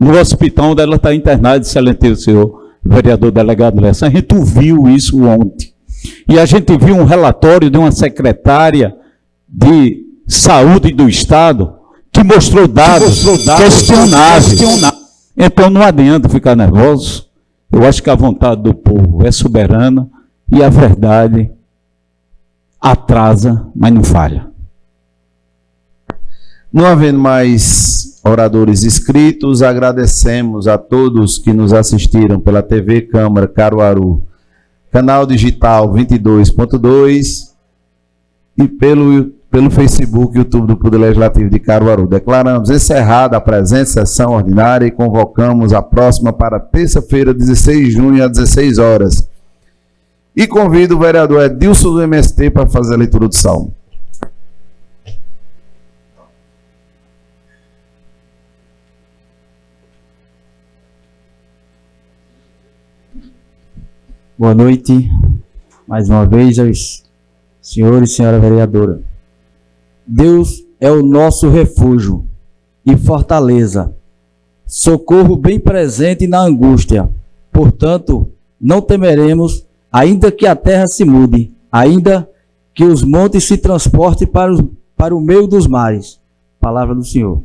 Speaker 8: no hospital onde ela está internada, excelentíssimo senhor vereador delegado Lessa. A gente viu isso ontem. E a gente viu um relatório de uma secretária de saúde do Estado que mostrou dados questionáveis. Então não adianta ficar nervoso. Eu acho que a vontade do povo é soberana e a verdade atrasa, mas não falha.
Speaker 1: Não havendo mais oradores inscritos, agradecemos a todos que nos assistiram pela TV Câmara Caruaru, canal digital 22.2 e pelo Facebook e YouTube do Poder Legislativo de Caruaru. Declaramos encerrada a presente sessão ordinária e convocamos a próxima para terça-feira, 16 de junho, às 16 horas. E convido o vereador Edilson do MST para fazer a leitura do salmo.
Speaker 5: Boa noite, mais uma vez, aos senhores e senhora vereadora. Deus é o nosso refúgio e fortaleza, socorro bem presente na angústia. Portanto, não temeremos, ainda que a terra se mude, ainda que os montes se transportem para o meio dos mares. Palavra do Senhor.